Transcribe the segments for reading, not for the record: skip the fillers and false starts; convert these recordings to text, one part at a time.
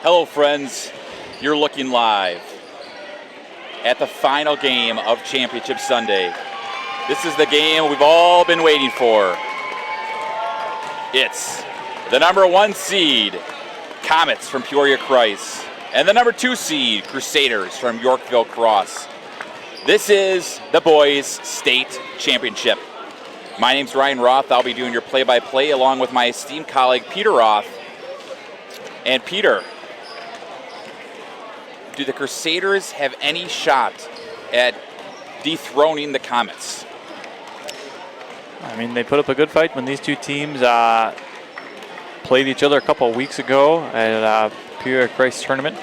Hello, friends. You're looking live at the final game of Championship Sunday. This is the game we've all been waiting for. It's the number 1 seed, Comets from Peoria Christ, and the number 2 seed, Crusaders from Yorkville Cross. This is the boys' state championship. My name's Ryan Roth. I'll be doing your play-by-play along with my esteemed colleague, Peter Roth. And Peter, do the Crusaders have any shot at dethroning the Comets? I mean, they put up a good fight when these two teams played each other a couple of weeks ago at Peoria Christ tournament.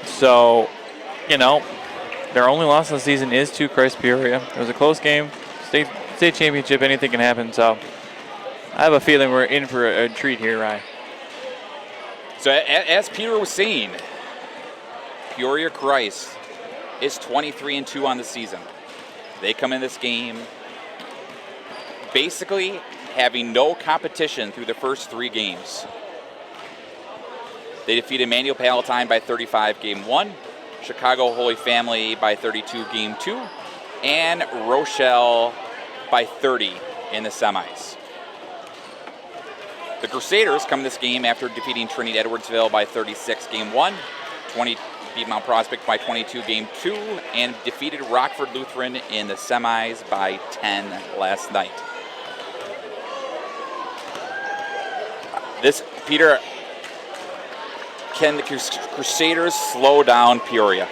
So, you know, their only loss of the season is to Christ Peoria. It was a close game. State championship, anything can happen. So I have a feeling we're in for a treat here, Ryan. So as Peter was saying, Peoria Christ is 23-2 on the season. They come in this game basically having no competition through the first 3 games. They defeated Manuel Palatine by 35 game 1, Chicago Holy Family by 32 game 2, and Rochelle by 30 in the semis. The Crusaders come this game after defeating Trinity Edwardsville by 36 game 1, beat Mount Prospect by 22 game 2, and defeated Rockford Lutheran in the semis by 10 last night. Peter, can the Crusaders slow down Peoria?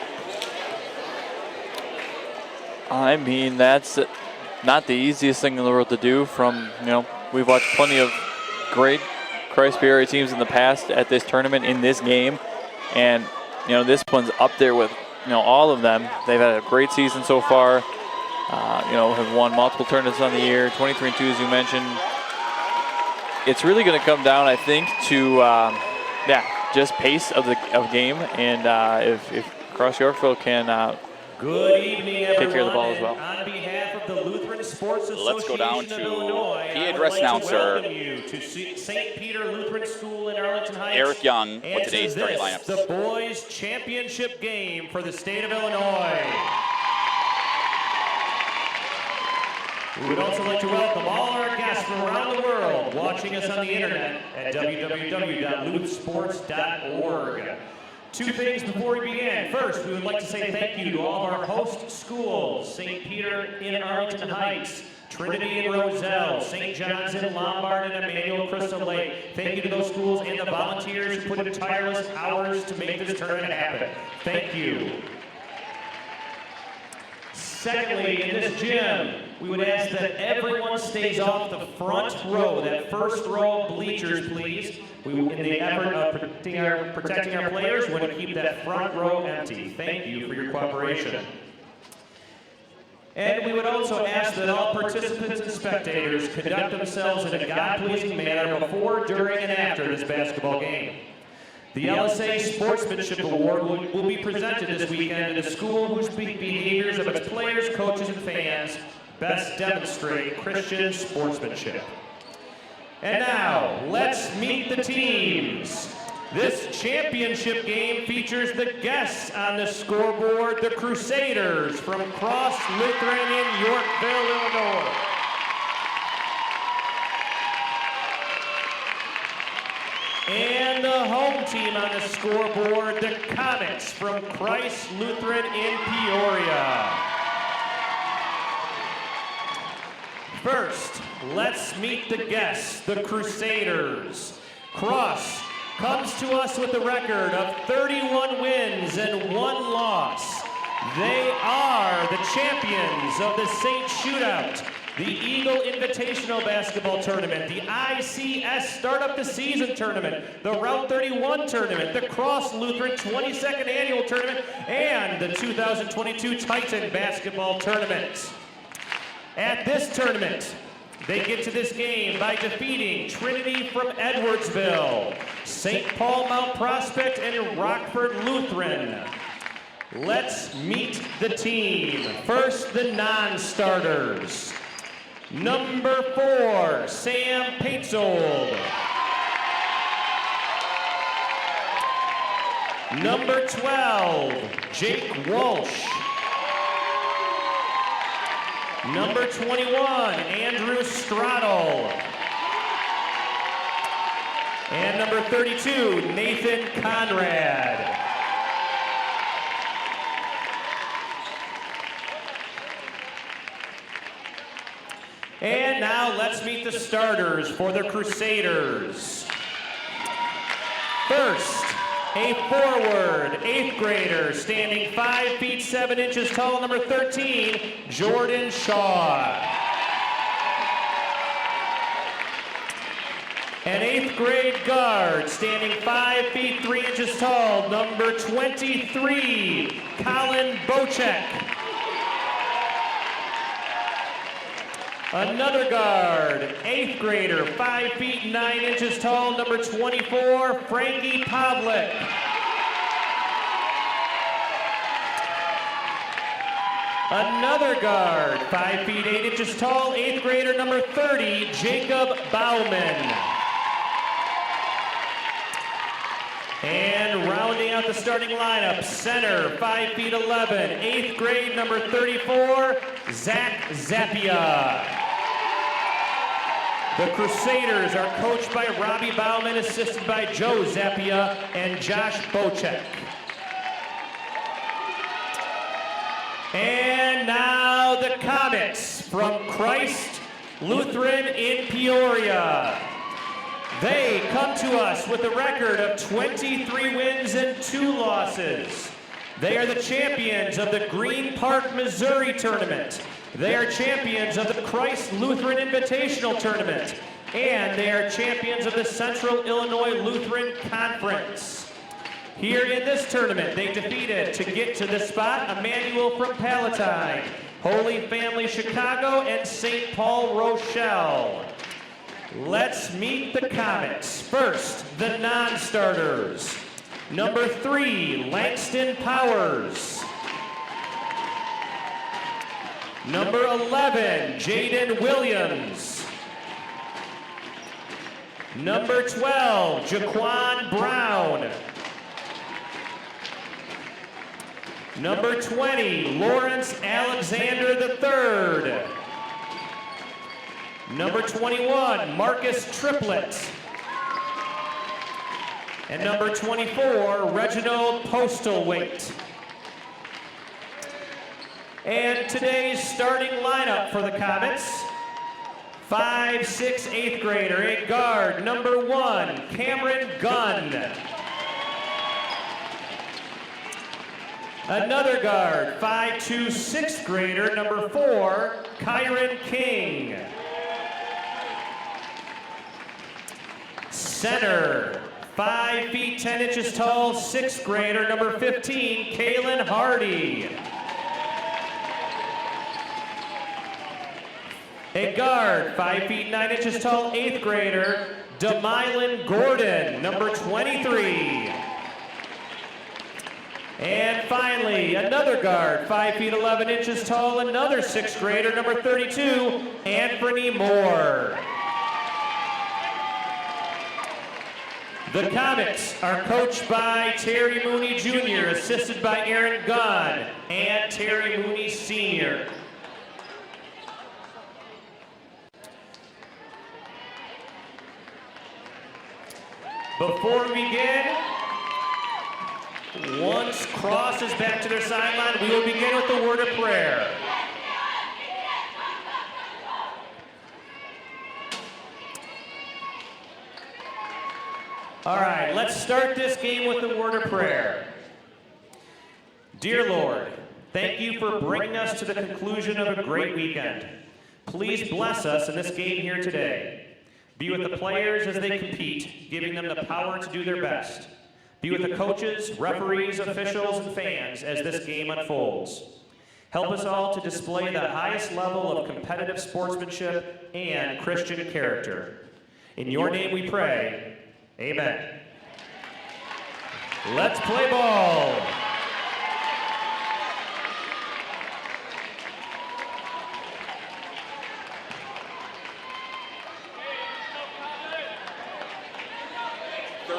I mean, that's not the easiest thing in the world to do. We've watched plenty of great Christ Peoria teams in the past at this tournament in this game, and this one's up there with all of them. They've had a great season so far. Have won multiple tournaments on the year, 23-2 as you mentioned. It's really going to come down, I think, to just pace of game, and if Cross Yorkville can Good evening, everyone. Take care of the ball as well. On behalf of the Lutheran Sports Association Let's go down to of Illinois, PA I would address like announcer, to welcome you to St. Peter Lutheran School in Arlington Heights. Eric Young, and with today's starting this, lineups. the boys' championship game for the state of Illinois. We would also like to welcome all our guests from around the world watching us on the internet at www.luthsports.org. 2 things before we begin. First, we would like to say thank you to all of our host schools, St. Peter in Arlington Heights, Trinity in Roselle, St. John's in Lombard, and Emmanuel Crystal Lake. Thank you to those schools and the volunteers who put in tireless hours to make this tournament happen. Thank you. Secondly, in this gym, we would ask that everyone stays off the front row, that first row of bleachers, please. In the effort of protecting our players, we want to keep that front row empty. Thank you for your cooperation. And we would also ask that all participants and spectators conduct themselves in a God-pleasing manner before, during, and after this basketball game. The LSA Sportsmanship Award will be presented this weekend to the school whose behaviors of its players, coaches, and fans best demonstrate Christian sportsmanship. And now, let's meet the teams. This championship game features the guests on the scoreboard, the Crusaders from Cross Lutheran in Yorkville, Illinois. And the home team on the scoreboard, the Comets from Christ Lutheran in Peoria. First, let's meet the guests, the Crusaders. Cross comes to us with a record of 31 wins and 1 loss. They are the champions of the St. Shootout, the Eagle Invitational Basketball Tournament, the ICS Startup the Season Tournament, the Route 31 Tournament, the Cross Lutheran 22nd Annual Tournament, and the 2022 Titan Basketball Tournament. At this tournament, they get to this game by defeating Trinity from Edwardsville, St. Paul Mount Prospect, and Rockford Lutheran. Let's meet the team. First, the non-starters. Number 4, Sam Paetzold. Number 12, Jake Walsh. Number 21, Andrew Straddle. And number 32, Nathan Conrad. And now let's meet the starters for the Crusaders. First, a forward, 8th grader, standing 5 feet 7 inches tall, number 13, Jordan Shaw. An 8th grade guard, standing 5 feet 3 inches tall, number 23, Colin Bocek. Another guard, 8th grader, 5 feet 9 inches tall, number 24, Frankie Pavlik. Another guard, 5 feet 8 inches tall, 8th grader, number 30, Jacob Bauman. And rounding out the starting lineup, center, 5 feet 11, 8th grade, number 34, Zach Zappia. The Crusaders are coached by Robbie Bauman, assisted by Joe Zappia and Josh Bocek. And now the Comets from Christ Lutheran in Peoria. They come to us with a record of 23 wins and 2 losses. They are the champions of the Green Park, Missouri tournament. They are champions of the Christ Lutheran Invitational tournament. And they are champions of the Central Illinois Lutheran Conference. Here in this tournament, they defeated, to get to this spot, Emmanuel from Palatine, Holy Family Chicago, and St. Paul Rochelle. Let's meet the Comets. First, the non-starters. Number 3, Langston Powers. Number 11, Jaden Williams. Number 12, Jaquan Brown. Number 20, Lawrence Alexander III. Number 21, Marcus Triplett. And number 24, Reginald Postlethwaite. And today's starting lineup for the Comets: 5, 6, 8th grader, a guard, number 1, Cameron Gunn. Another guard, 5'2", 6th grader, number 4, Kyron King. Center, 5 feet 10 inches tall, 6th grader, number 15, Kaylin Hardy. A guard, 5 feet 9 inches tall, 8th grader, Demylan Gordon, number 23. And finally, another guard, 5 feet 11 inches tall, another 6th grader, number 32, Anthony Moore. The Comets are coached by Terry Mooney Jr., assisted by Aaron Gunn and Terry Mooney Sr. Before we begin, once Cross is back to their sideline, we will begin with the word of prayer. All right, let's start this game with the word of prayer. Dear Lord, thank you for bringing us to the conclusion of a great weekend. Please bless us in this game here today. Be with the players as they compete, giving them the power to do their best. Be with the coaches, referees, officials, and fans as this game unfolds. Help us all to display the highest level of competitive sportsmanship and Christian character. In your name we pray, amen. Let's play ball.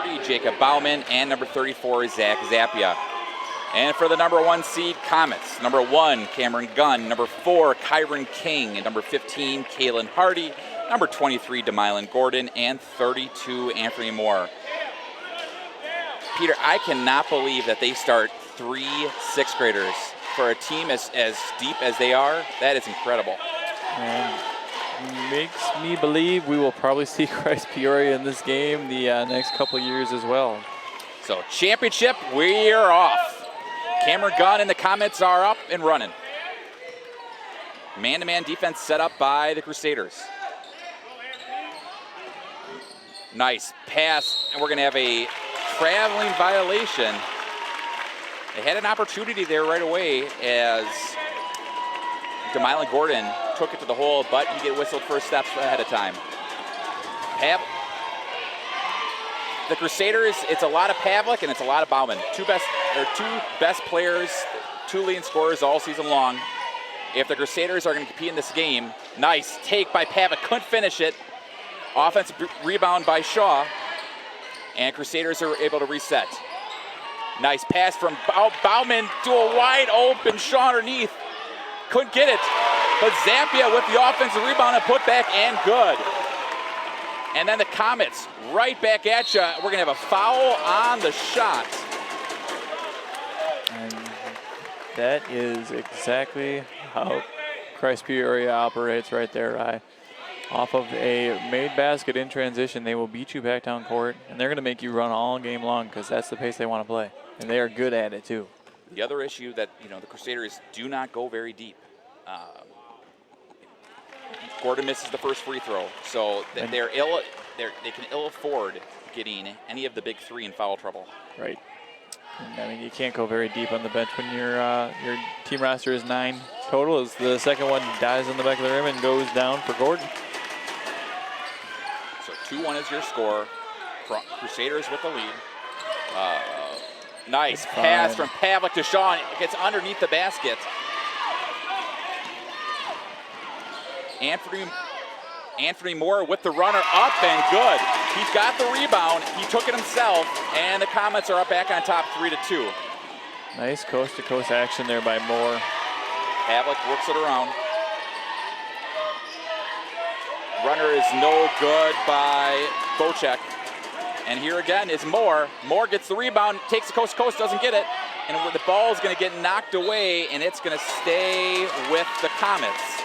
30, Jacob Bauman, and number 34, Zach Zappia. And for the number 1 seed, Comets, number 1, Cameron Gunn, number 4, Kyron King, and number 15, Kaylin Hardy, number 23, Demylan Gordon, and 32, Anthony Moore. Peter, I cannot believe that they start 3 6th graders for a team as deep as they are. That is incredible. And makes me believe we will probably see Christ Peoria in this game the next couple years as well. So championship, we are off. Cameron Gunn and the Comets are up and running. Man-to-man defense set up by the Crusaders. Nice pass, and we're going to have a traveling violation. They had an opportunity there right away as Demylan Gordon took it to the hole, but you get whistled first steps ahead of time. The Crusaders, it's a lot of Pavlik and it's a lot of Bauman. Two best players, 2 leading scorers all season long. If the Crusaders are going to compete in this game, nice take by Pavlik, couldn't finish it. Offensive rebound by Shaw, and Crusaders are able to reset. Nice pass from Bauman to a wide open Shaw underneath. Couldn't get it, but Zappia with the offensive rebound and put back, and good. And then the Comets right back at you. We're going to have a foul on the shot. And that is exactly how Christ Peoria operates right there, Rye. Off of a made basket in transition, they will beat you back down court, and they're going to make you run all game long because that's the pace they want to play. And they are good at it, too. The other issue that, the Crusaders do not go very deep. Gordon misses the first free throw, so they can ill afford getting any of the big 3 in foul trouble. Right. And, I mean, you can't go very deep on the bench when your team roster is 9 total. As the second one dies on the back of the rim and goes down for Gordon. So 2-1 is your score. Crusaders with the lead. Nice pass from Pavlik to Shaw. It gets underneath the basket. Anthony Moore with the runner up and good. He's got the rebound. He took it himself, and the Comets are up back on top 3-2. Nice coast-to-coast action there by Moore. Pavlik works it around. Runner is no good by Bocek. And here again is Moore. Moore gets the rebound, takes the coast-to-coast, doesn't get it. And the ball is going to get knocked away, and it's going to stay with the Comets.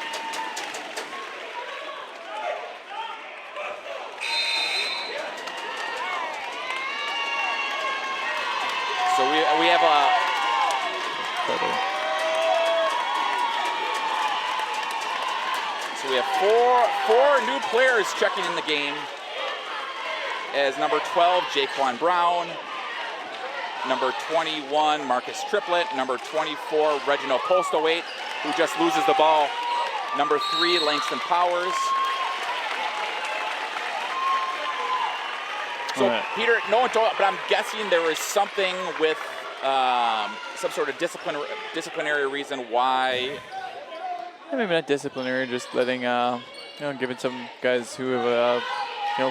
So we have a four new players checking in the game. As number 12, Jaquan Brown, number 21, Marcus Triplett, number 24, Reginald Postlewaite, who just loses the ball, number 3, Langston Powers. So, right. Peter, no one told, but I'm guessing there was something with some sort of disciplinary reason why. Maybe not disciplinary, just letting, giving some guys who have,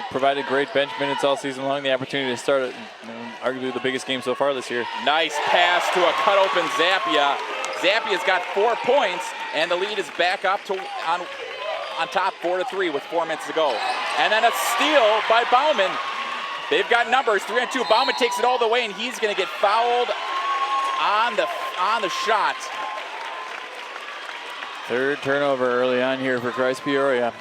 provided great bench minutes all season long the opportunity to start arguably the biggest game so far this year. Nice pass to a cut open Zappia. Zappia's got 4 points, and the lead is back up to on top 4-3 with 4 minutes to go. And then a steal by Bauman. They've got numbers, 3-2. Bauman takes it all the way, and he's going to get fouled on the shot. Third turnover early on here for Christ Peoria.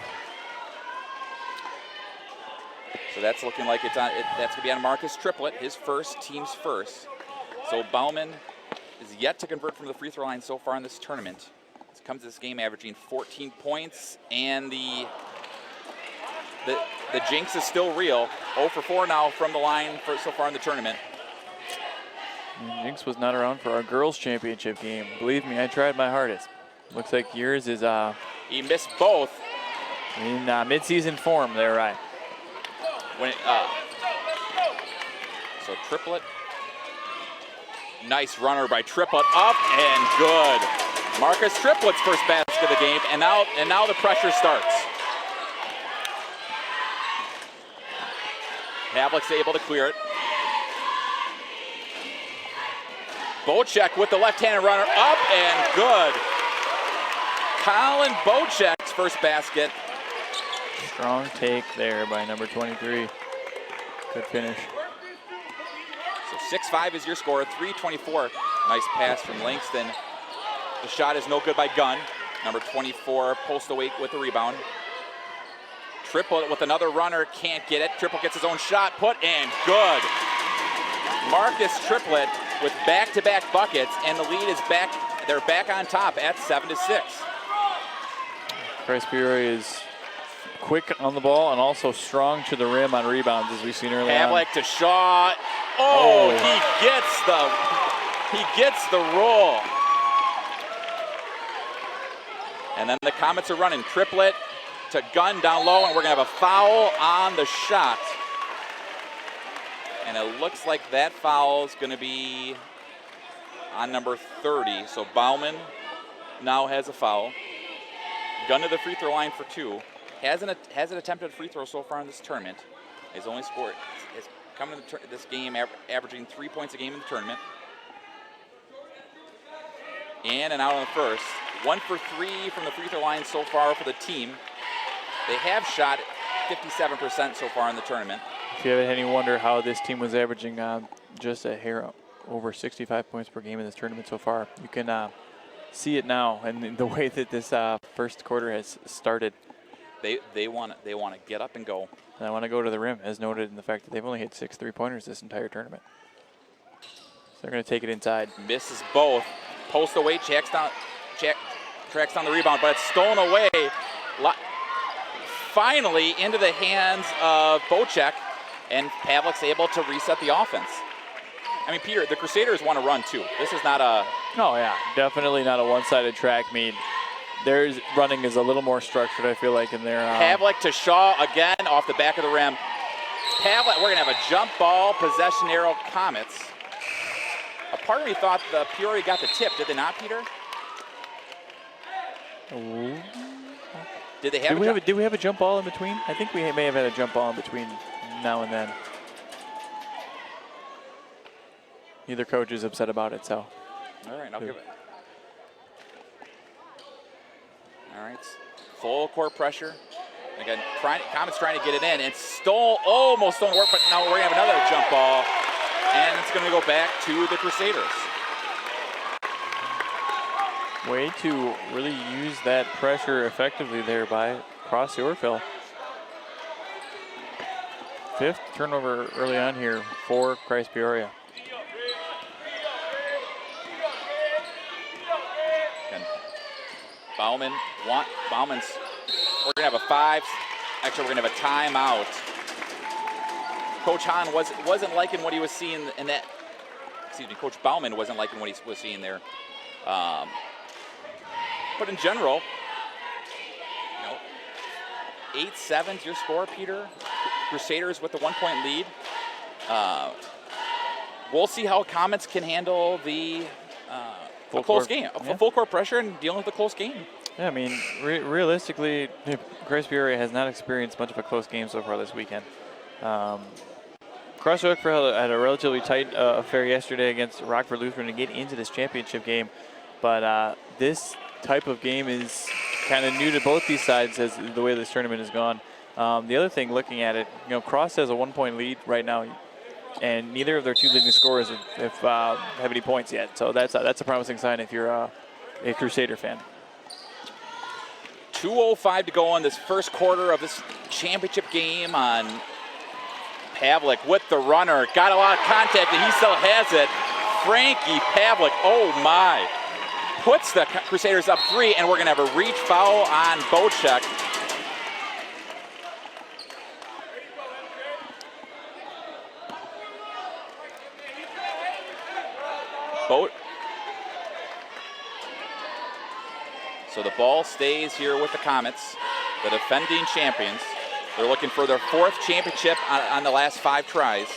So that's looking like that's going to be on Marcus Triplett, his team's first. So Bauman is yet to convert from the free throw line so far in this tournament. He comes to this game averaging 14 points, and the jinx is still real. 0 for 4 now from the line so far in the tournament. Jinx was not around for our girls' championship game. Believe me, I tried my hardest. Looks like yours is he missed both in mid-season form there, right? So Triplett, nice runner by Triplett, up and good. Marcus Triplett's first basket of the game, and now the pressure starts. Pavlik's able to clear it. Bocek with the left-handed runner up and good. Colin Bocek's first basket. Strong take there by number 23. Good finish. So 6-5 is your score, 3:24. Nice pass from Langston. The shot is no good by Gunn. Number 24, post away with the rebound. Triple with another runner, can't get it. Triple gets his own shot put in, good. Marcus Triplett with back-to-back buckets, and the lead is back. They're back on top at 7-6. Christ Peoria is quick on the ball and also strong to the rim on rebounds, as we've seen earlier. Havlik to Shaw. Oh, he gets the roll. And then the Comets are running Triplett to Gunn down low, and we're gonna have a foul on the shot. And it looks like that foul is gonna be on number 30. So Bauman now has a foul. Gunn to the free throw line for 2. Hasn't attempted a free throw so far in this tournament. His only score is coming to this game averaging 3 points a game in the tournament. In and out on the first. 1 for 3 from the free throw line so far for the team. They have shot 57% so far in the tournament. If you have any wonder how this team was averaging just a hair over 65 points per game in this tournament so far, you can see it now and the way that this first quarter has started. They want to get up and go. And I want to go to the rim, as noted in the fact that they've only hit 6 3-pointers this entire tournament. So they're going to take it inside. Misses both. Post away, tracks down the rebound, but it's stolen away. Finally into the hands of Bocek, and Pavlik's able to reset the offense. I mean, Peter, the Crusaders want to run too. This is not a... Oh, yeah, definitely not a one-sided track meet. Their running is a little more structured, I feel like, in their... Havlik to Shaw again off the back of the rim. Pavlik, we're going to have a jump ball, possession arrow, Comets. A part of me thought the Peoria got the tip. Did they not, Peter? Ooh. Did they have Did we have a jump ball in between? I think we may have had a jump ball in between now and then. Neither coach is upset about it, so. All right, I'll give it. All right, full court pressure. Again, Comets trying to get it in, and almost don't work, but now we're gonna have another jump ball, and it's gonna go back to the Crusaders. Way to really use that pressure effectively there by Cross Yorkville. 5th turnover early on here for Christ Peoria. Bauman's, we're gonna have a 5. Actually, we're gonna have a timeout. Coach Hahn wasn't liking what he was seeing in that. Excuse me, Coach Bauman wasn't liking what he was seeing there. But in general, 8-7 is your score, Peter. Crusaders with the 1-point lead. We'll see how Comets can handle the close game, full court pressure and dealing with a close game. Yeah, I mean, realistically, Christ Peoria has not experienced much of a close game so far this weekend. Cross Yorkville had a relatively tight affair yesterday against Rockford Lutheran to get into this championship game, but this type of game is kind of new to both these sides as the way this tournament has gone. The other thing, looking at it, Cross has a 1-point lead right now, and neither of their 2 leading scorers have any points yet. So that's a promising sign if you're a Crusader fan. 2:05 to go in this first quarter of this championship game. On Havlik with the runner, got a lot of contact, and he still has it. Frankie Havlik, oh my, puts the Crusaders up 3, and we're gonna have a reach foul on Bocek. So the ball stays here with the Comets, the defending champions. They're looking for their 4th championship on the last 5 tries.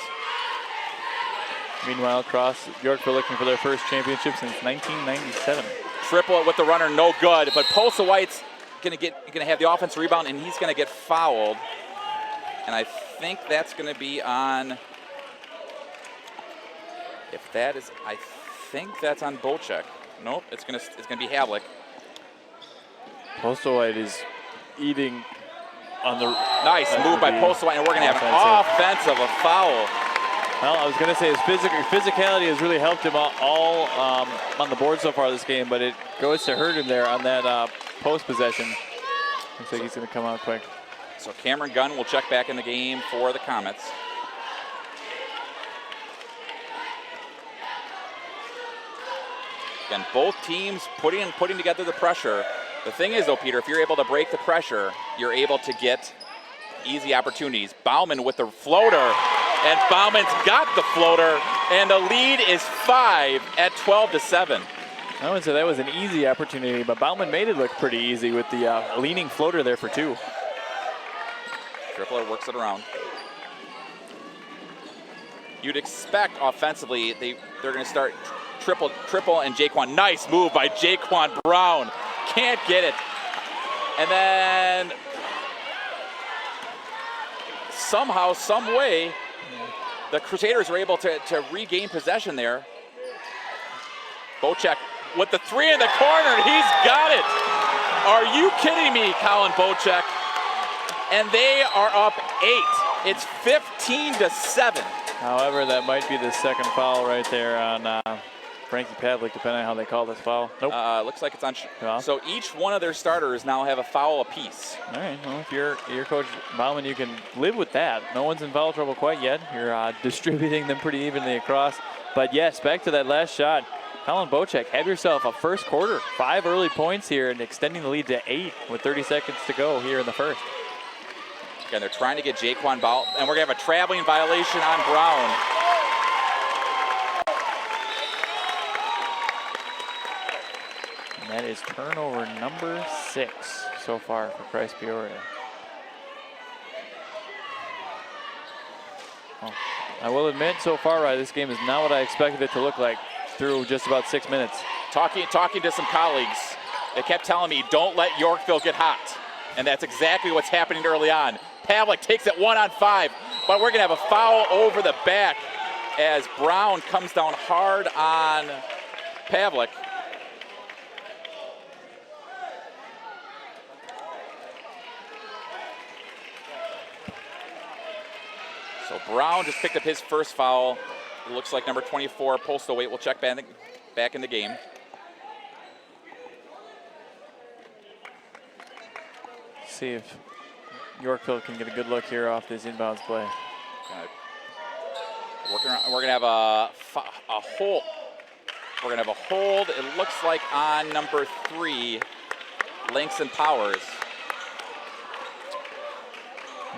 Meanwhile, Cross Yorkville looking for their first championship since 1997. Triple with the runner, no good. But Posa White's gonna have the offensive rebound, and he's gonna get fouled. And I think that's gonna be on. If that is, I think that's on Bocek. Nope, it's gonna be Havlik. Postlewhite is eating on the... Nice move by Postlewhite, and we're gonna have offensive, a foul. Well, I was going to say his physicality has really helped him all on the board so far this game, but it goes to hurt him there on that post possession. Looks like he's going to come out quick. So Cameron Gunn will check back in the game for the Comets. Again, both teams putting together the pressure. The thing is, though, Peter, if you're able to break the pressure, you're able to get easy opportunities. Bauman with the floater. And Bauman's got the floater, and the lead is 5 at 12-7. I wouldn't say that was an easy opportunity, but Bauman made it look pretty easy with the leaning floater there for 2. Tripler works it around. You'd expect offensively they're going to start triple, and Jaquan. Nice move by Jaquan Brown. Can't get it. And then somehow, some way, the Crusaders are able to regain possession there. Bocek with the 3 in the corner, and he's got it. Are you kidding me, Colin Bocek? And they are up 8. It's 15-7. However, that might be the second foul right there on Frankie Pavlik, depending on how they call this foul. Nope. Looks like it's on. So each one of their starters now have a foul apiece. All right. Well, if you're Coach Bauman, you can live with that. No one's in foul trouble quite yet. You're distributing them pretty evenly across. But yes, back to that last shot. Colin Bocek, have yourself a first quarter. 5 early points here and extending the lead to 8 with 30 seconds to go here in the first. Again, they're trying to get Jaquan Ball, and we're going to have a traveling violation on Brown. And that is turnover number 6 so far for Christ Peoria. Well, I will admit, so far, this game is not what I expected it to look like through just about 6 minutes. Talking to some colleagues, they kept telling me, don't let Yorkville get hot. And that's exactly what's happening early on. Pavlik takes it 1-on-5, but we're going to have a foul over the back as Brown comes down hard on Pavlik. So Brown just picked up his first foul. It looks like number 24, Postlewhite, will check back in the game. See if Yorkville can get a good look here off this inbounds play. We're gonna have a hold. We're gonna have a hold. It looks like on number 3, Links and Powers.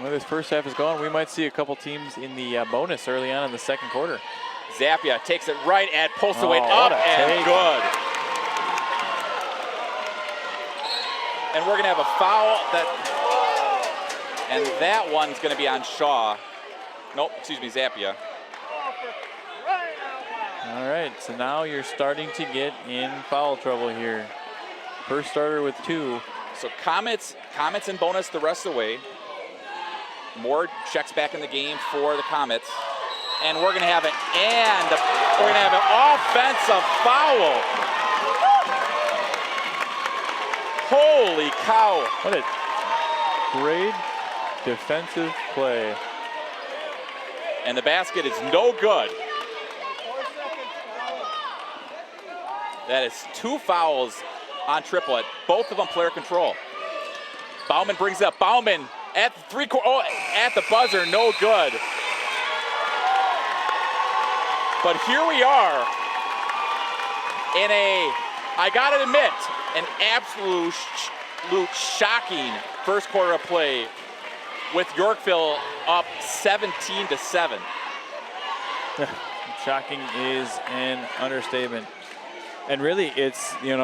When this first half is gone, we might see a couple teams in the bonus early on in the second quarter. Zappia takes it right at Postlewhite, up and take. Good. And we're gonna have a foul and that one's gonna be on Shaw. Nope, excuse me, Zappia. All right, so now you're starting to get in foul trouble here. First starter with 2. So Comets in bonus the rest of the way. Moore checks back in the game for the Comets. And we're gonna have an offensive foul. Holy cow. What a great defensive play. And the basket is no good. That is 2 fouls on Triplet, both of them player control. Bauman brings it up. Bauman at the at the buzzer, no good. But here we are in I gotta admit, an absolute shocking first quarter of play with Yorkville up 17-7. Shocking is an understatement. And really, it's, the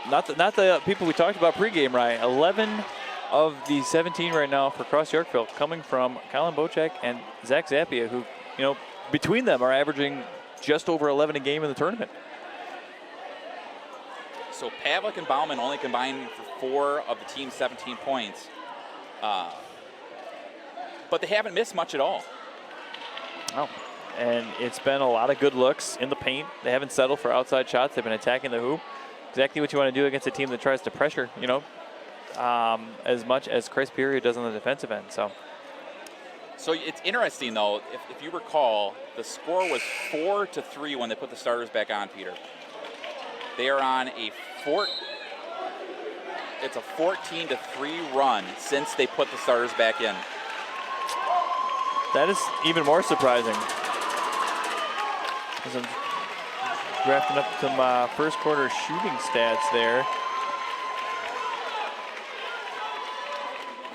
not the people we talked about pregame, right? 11 of the 17 right now for Cross Yorkville coming from Colin Bocek and Zach Zappia, who, between them are averaging just over 11 a game in the tournament. So Pavlik and Bauman only combined for 4 of the team's 17 points. But they haven't missed much at all. Oh. and it's been a lot of good looks in the paint. They haven't settled for outside shots. They've been attacking the hoop. Exactly what you want to do against a team that tries to pressure, as much as Peoria does on the defensive end. So it's interesting, though, if you recall, the score was 4-3 when they put the starters back on, Peter. They are on it's a 14-3 run since they put the starters back in. that is even more surprising. As I'm drafting up some first quarter shooting stats there.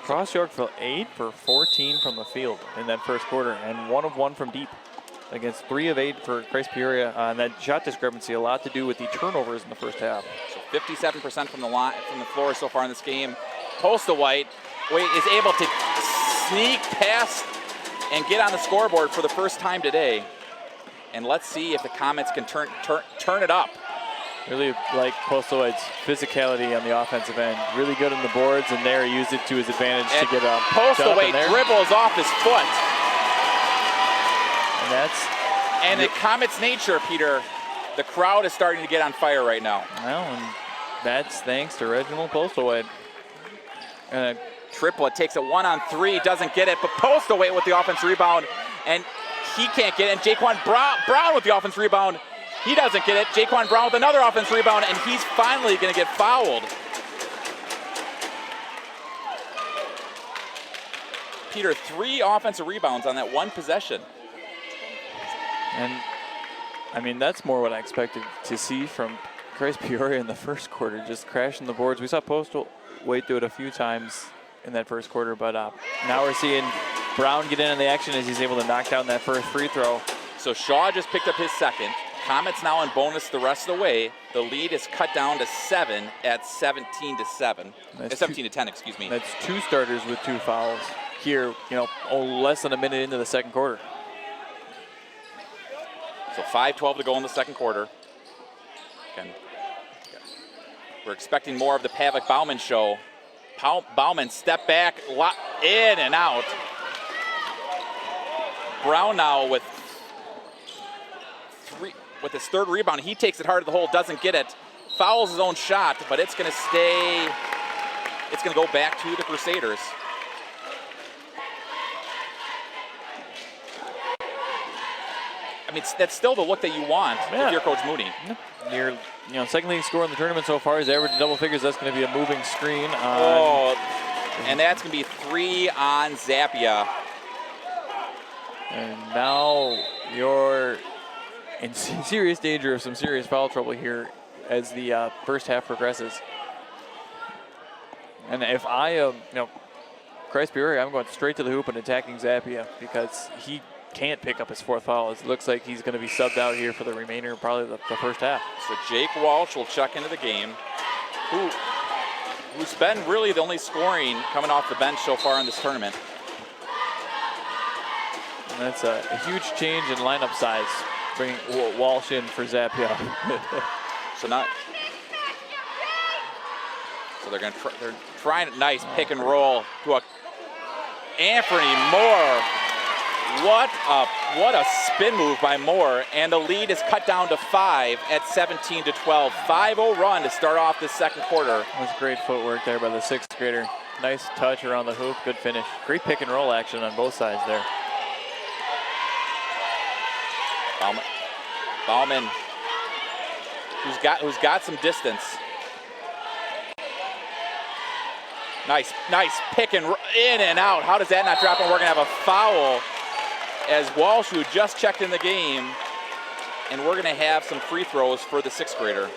Cross Yorkville 8 for 14 from the field in that first quarter, and 1 of 1 from deep against 3 of 8 for Peoria. And that shot discrepancy a lot to do with the turnovers in the first half. So 57% from the floor so far in this game. White is able to sneak past and get on the scoreboard for the first time today. And let's see if the Comets can turn it up. Really like White's physicality on the offensive end. Really good on the boards, and there he used it to his advantage to get up. White dribbles off his foot. And the Comets' nature, Peter, the crowd is starting to get on fire right now. Well, and that's thanks to Reginald White. Triplett takes a 1-on-3, doesn't get it, but White with the offensive rebound, and he can't get it. And Jaquan Brown with the offensive rebound. He doesn't get it. Jaquan Brown with another offensive rebound, and he's finally going to get fouled. Peter, 3 offensive rebounds on that one possession. And, I mean, that's more what I expected to see from Peoria in the first quarter, just crashing the boards. We saw White do it a few times in that first quarter, but now we're seeing Brown get in on the action as he's able to knock down that first free throw. So Shaw just picked up his second. Comets now in bonus the rest of the way. The lead is cut down to 7 at 17-7. 17-10, excuse me. That's 2 starters with 2 fouls here, less than a minute into the second quarter. So 5:12 to go in the second quarter. We're expecting more of the Pavic Bauman show. Bauman step back, in and out. Brown now with his third rebound. He takes it hard to the hole, doesn't get it. Fouls his own shot, but it's going to stay. It's going to go back to the Crusaders. I mean, that's still the look that you want with your coach Mooney. Your second leading scorer in the tournament so far. He's averaged double figures. That's going to be a moving screen. And that's going to be 3 on Zappia. And now you're in serious danger of some serious foul trouble here as the first half progresses. And if I am, Peoria, I'm going straight to the hoop and attacking Zappia because he can't pick up his 4th foul. It looks like he's going to be subbed out here for the remainder of probably the first half. So Jake Walsh will check into the game, who's been really the only scoring coming off the bench so far in this tournament. And that's a huge change in lineup size, bringing Walsh in for Zappia. So they're trying a nice pick and roll to Anthony Moore. What a spin move by Moore, and the lead is cut down to 5 at 17-12. 5-0 run to start off this second quarter. That's great footwork there by the 6th grader. Nice touch around the hoop, good finish. Great pick and roll action on both sides there. Bauman, who's got some distance. Nice pick and in and out. How does that not drop? And we're gonna have a foul as Walsh, who just checked in the game, and we're gonna have some free throws for the 6th grader.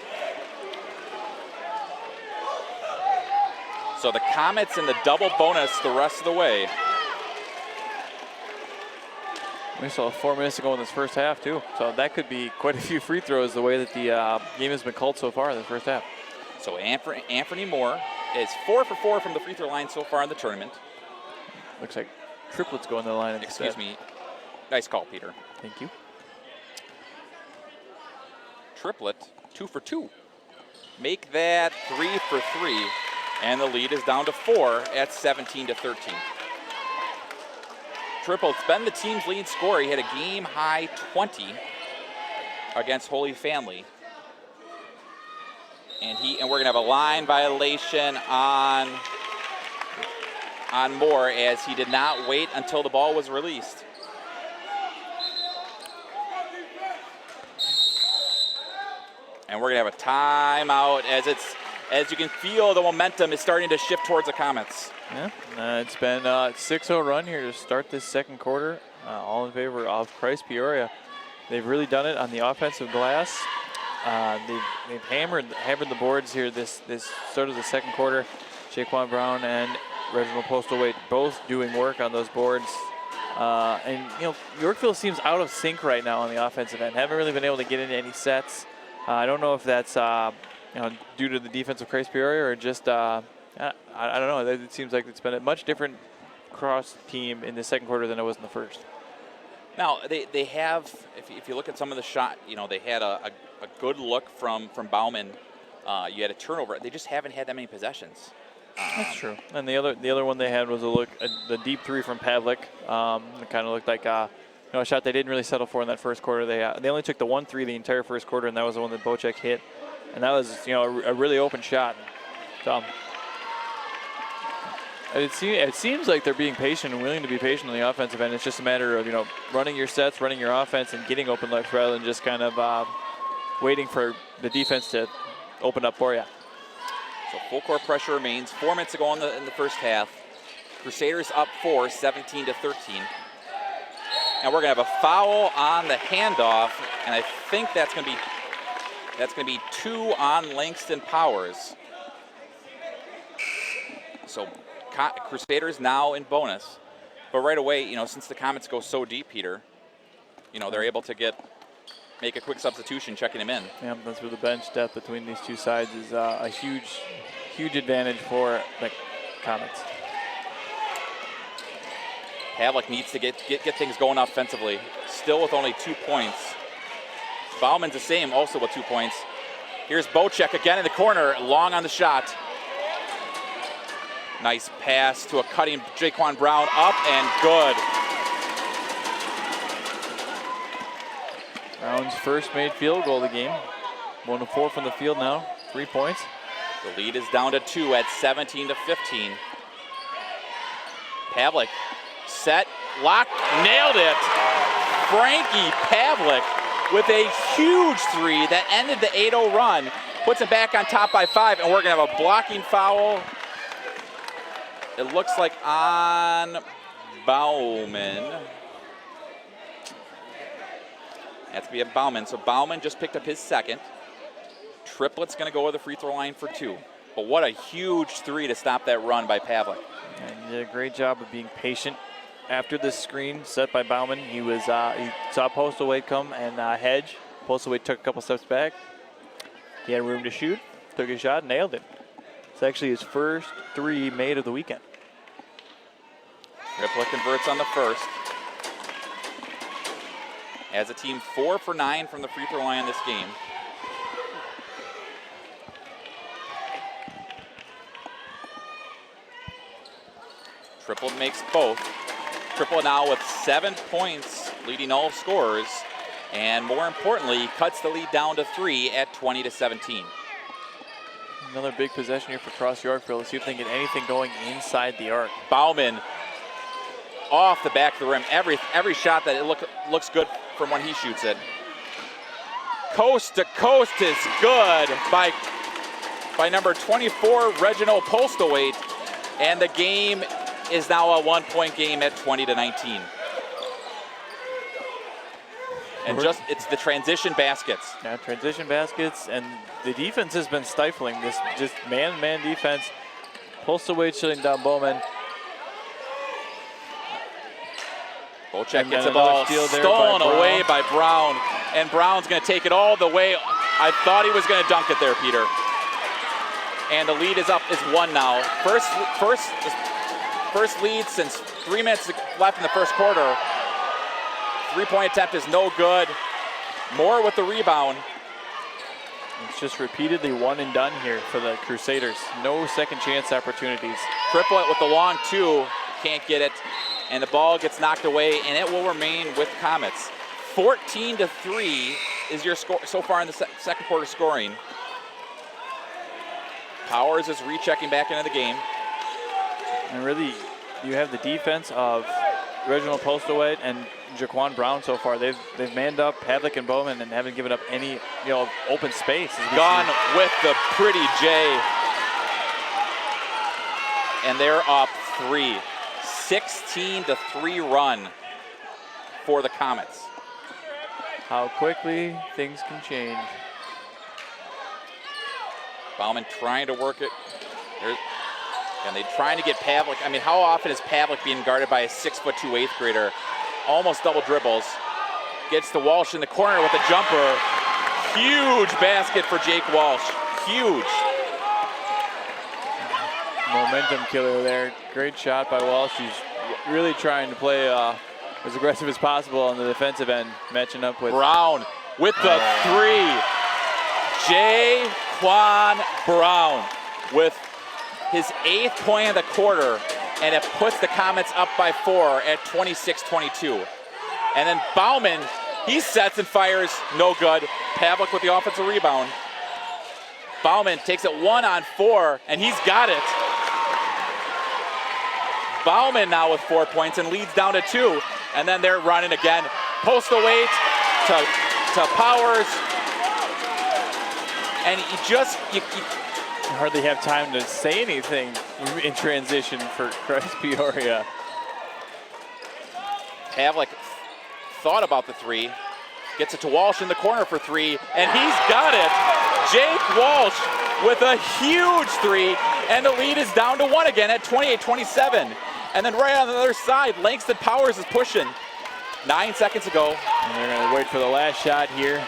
So the Comets in the double bonus the rest of the way. We saw 4 minutes to go in this first half too, so that could be quite a few free throws the way that the game has been called so far in the first half. So Anthony Moore is 4 for 4 from the free throw line so far in the tournament. Looks like triplets go in the line. Excuse me. Nice call, Peter. Thank you. Triplet, 2 for 2. Make that 3 for 3, and the lead is down to 4 at 17-13. Triple, it's been the team's lead scorer. He had a game-high 20 against Holy Family. And we're gonna have a line violation on Moore, as he did not wait until the ball was released. And we're gonna have a timeout, as you can feel the momentum is starting to shift towards the Comets. Yeah, it's been a 6-0 run here to start this second quarter, all in favor of Christ Peoria. They've really done it on the offensive glass. They've hammered the boards here this start of the second quarter. Jaquan Brown and Reginald Postlethwaite both doing work on those boards. And Yorkville seems out of sync right now on the offensive end. Haven't really been able to get into any sets. I don't know if that's due to the defense of Christ Peoria or just I don't know. It seems like it's been a much different cross team in the second quarter than it was in the first. Now they have, if you look at some of the shot, they had a good look from Bauman. You had a turnover. They just haven't had that many possessions. That's true. And the other one they had was the deep three from Pavlik. It kind of looked like a shot they didn't really settle for in that first quarter. They only took the 1-3 the entire first quarter, and that was the one that Bocek hit. And that was a really open shot. So it seems like they're being patient and willing to be patient on the offensive end. It's just a matter of running your sets, running your offense, and getting open looks rather than just kind of waiting for the defense to open up for you. So full court pressure remains. 4 minutes to go in the first half. Crusaders up 4, 17-13. And we're gonna have a foul on the handoff, and I think that's gonna be 2 on Langston Powers. So Crusaders now in bonus, but right away, since the Comets go so deep, Peter, they're able to make a quick substitution, checking him in. Yeah, that's where the bench depth between these two sides is a huge advantage for the Comets. Pavlik needs to get things going offensively. Still with only 2 points. Bauman's the same, also with 2 points. Here's Bocek again in the corner, long on the shot. Nice pass to a cutting Jaquan Brown, up and good. Brown's first made field goal of the game. 1 of 4 from the field now, 3 points. The lead is down to 2 at 17-15. Pavlik, set, lock, nailed it. Frankie Pavlik with a huge 3 that ended the 8-0 run. Puts him back on top by 5, and we're gonna have a blocking foul. It looks like on Bauman. That's gonna be a Bauman. So Bauman just picked up his second. Triplet's gonna go to the free throw line for 2. But what a huge 3 to stop that run by Pavlik. And he did a great job of being patient. After this screen set by Bauman, he saw Postlethwaite come and hedge. Postlethwaite took a couple steps back. He had room to shoot, took a shot, nailed it. It's actually his first 3 made of the weekend. Triplet converts on the first. As a team 4 for 9 from the free throw line in this game. Triple makes both. Triple now with 7 points, leading all scorers, and more importantly, cuts the lead down to 3 at 20-17. Another big possession here for Cross Yorkville. Let's see if they can get anything going inside the arc. Bauman off the back of the rim. Every shot that looks good from when he shoots it. Coast to coast is good by number 24, Reginald Postlethwaite, and the game is now a 1-point game at 20-19. And it's the transition baskets. Yeah, transition baskets, and the defense has been stifling this just man-to-man defense. Postlethwaite shutting down Bowman. Bocek gets the ball stolen away by Brown, and Brown's going to take it all the way. I thought he was going to dunk it there, Peter. And the lead is 1 now. First lead since 3 minutes left in the first quarter. 3-point attempt is no good. Moore with the rebound. It's just repeatedly 1 and done here for the Crusaders. No second chance opportunities. Triplet with the long 2, can't get it. and the ball gets knocked away, and it will remain with Comets. 14-3 is your score so far in the second quarter scoring. Powers is rechecking back into the game. And really, you have the defense of Reginald Postaway and Jaquan Brown so far. They've manned up Pavlik and Bowman and haven't given up any open space. Gone with the pretty J. And they're up 3. 16-3 run for the Comets. How quickly things can change. Bauman trying to work it. And they're trying to get Pavlik. I mean, how often is Pavlik being guarded by a 6'2" 8th grader? Almost double dribbles. Gets to Walsh in the corner with a jumper. Huge basket for Jake Walsh. Huge. Momentum killer there. Great shot by Walsh. He's really trying to play as aggressive as possible on the defensive end, matching up with Brown with the three. Jaquan Brown with his 8th point of the quarter, and it puts the Comets up by 4 at 26-22. And then Bauman, he sets and fires, no good. Pavlik with the offensive rebound. Bauman takes it 1-on-4, and he's got it. Bauman now with 4 points and leads down to 2. And then they're running again. Postal weight to Powers. And you hardly have time to say anything in transition for Christ Peoria. Pavlik thought about the 3. Gets it to Walsh in the corner for 3. And he's got it. Jake Walsh with a huge 3. And the lead is down to 1 again at 28-27. And then right on the other side, Langston Powers is pushing. 9 seconds ago. And they're going to wait for the last shot here.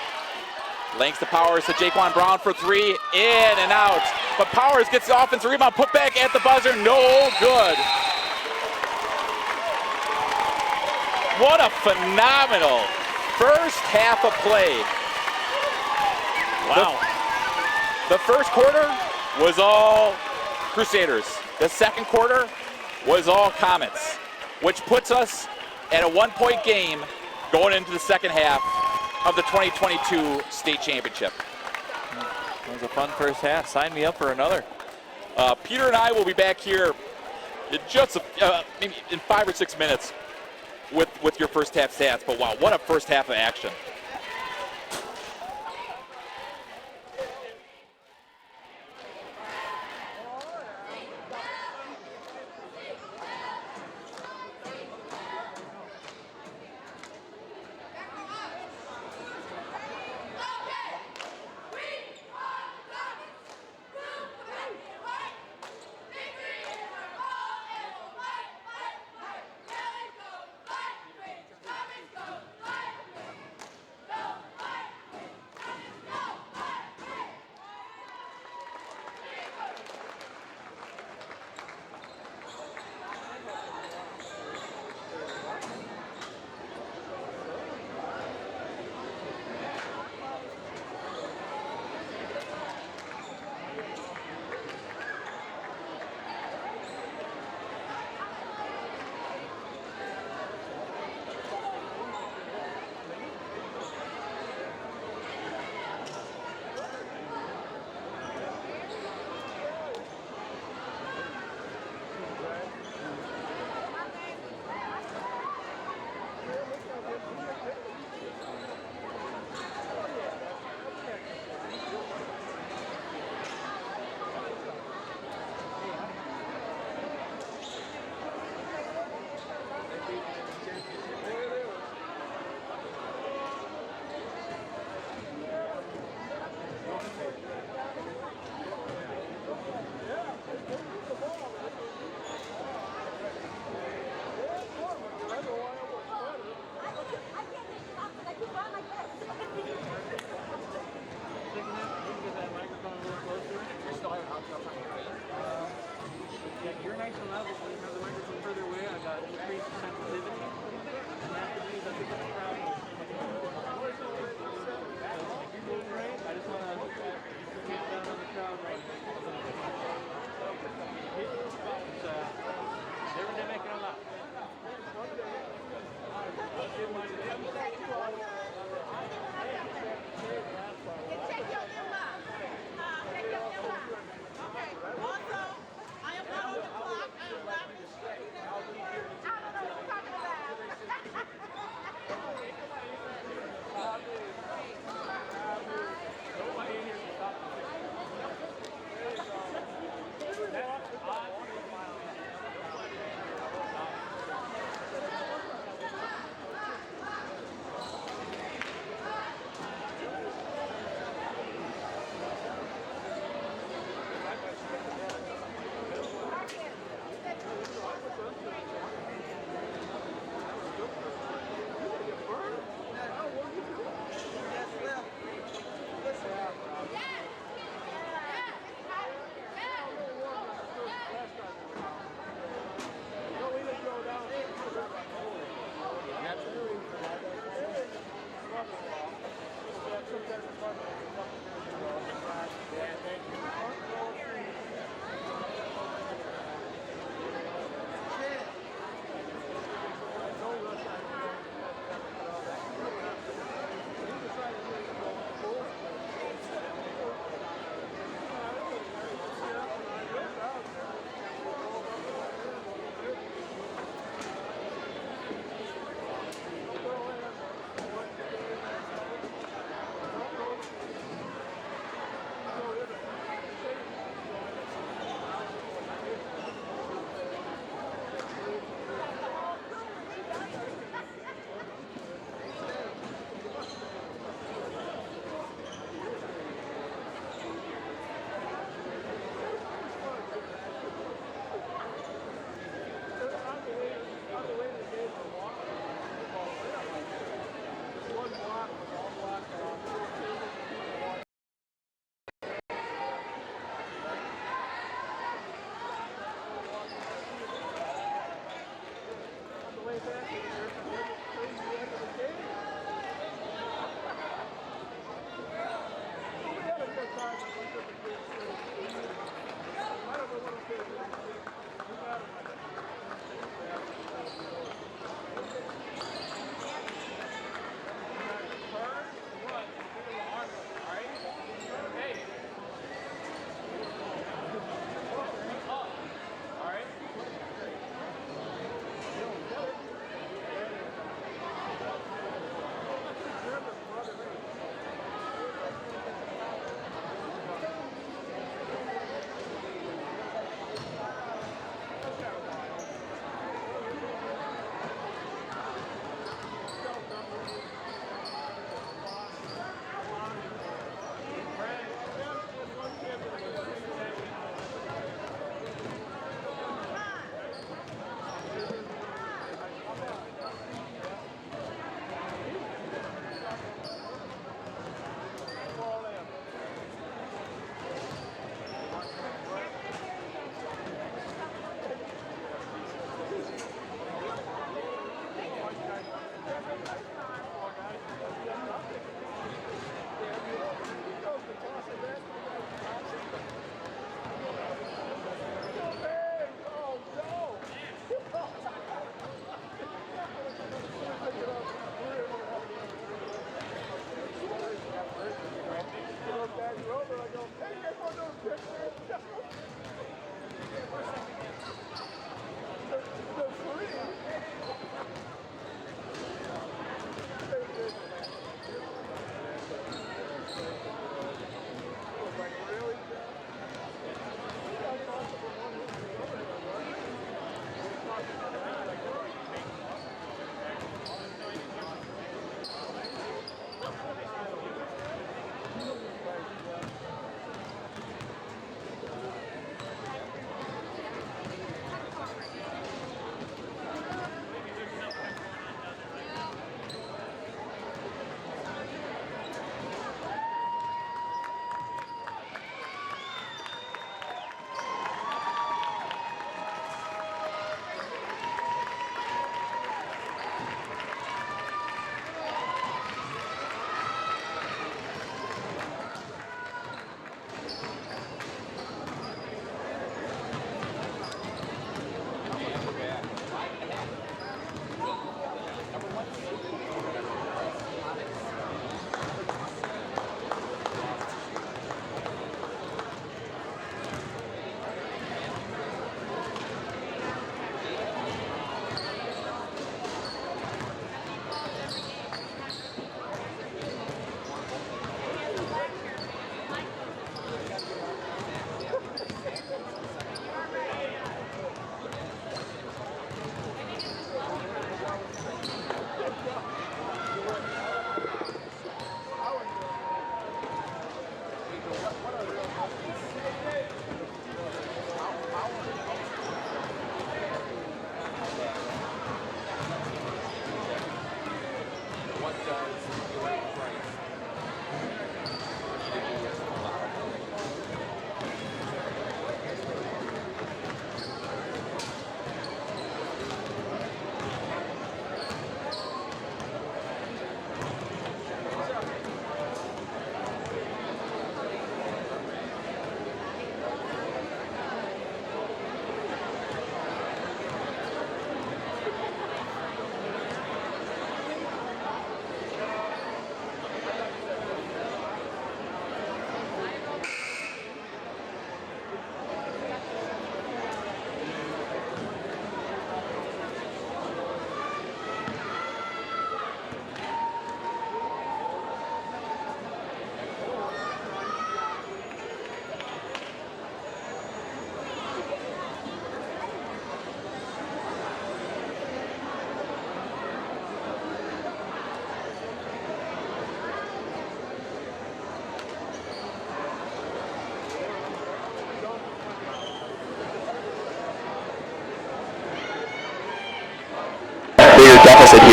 Langston Powers to Jaquan Brown for 3, in and out. But Powers gets the offensive rebound, put back at the buzzer, no good. What a phenomenal first half of play. Wow. The first quarter was all Crusaders. The second quarter was all Comets, which puts us at a 1-point game going into the second half of the 2022 state championship. That was a fun first half. Sign me up for another. Peter and I will be back here in just maybe in 5 or 6 minutes with your first half stats. But wow, what a first half of action.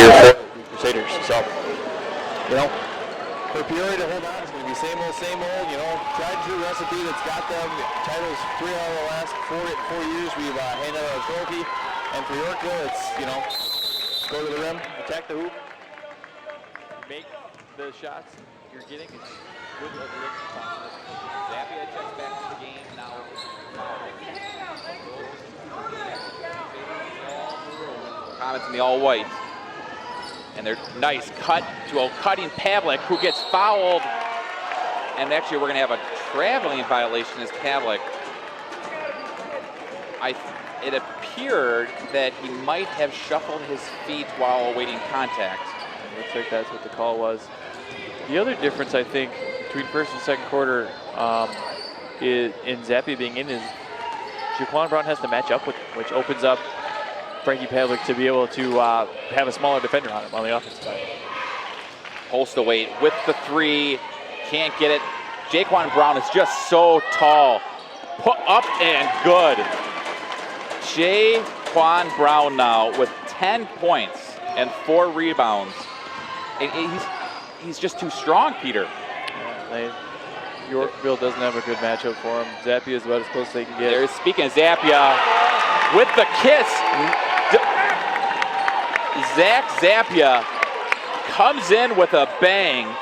here for the Crusaders. So, you know, for Peoria to hold on, it's going to be same old, tried and true recipe that's got them titles 3 out of the last 4 years. We've handed out a trophy. And for Yorkville, it's, go to the rim, attack the hoop. Make the shots you're getting as good as possible. Zappia checks back to the game now. Comets in the all white. And they're nice cut to a cutting Pavlik, who gets fouled. And actually, we're going to have a traveling violation as Pavlik. It appeared that he might have shuffled his feet while awaiting contact. Looks like that's what the call was. The other difference, I think, between first and second quarter is in Zappia being in is Jaquan Brown has to match up with him, which opens up Frankie Pavlik to be able to have a smaller defender on him on the offensive side. Holstowait with the three, can't get it. Jaquan Brown is just so tall. Put up and good. Jaquan Brown now with 10 points and 4 rebounds. And he's just too strong, Peter. Yeah, Yorkville doesn't have a good matchup for him. Zappia is about as close as they can get. There's, speaking of Zappia, with the kiss, Zach Zappia comes in with a bang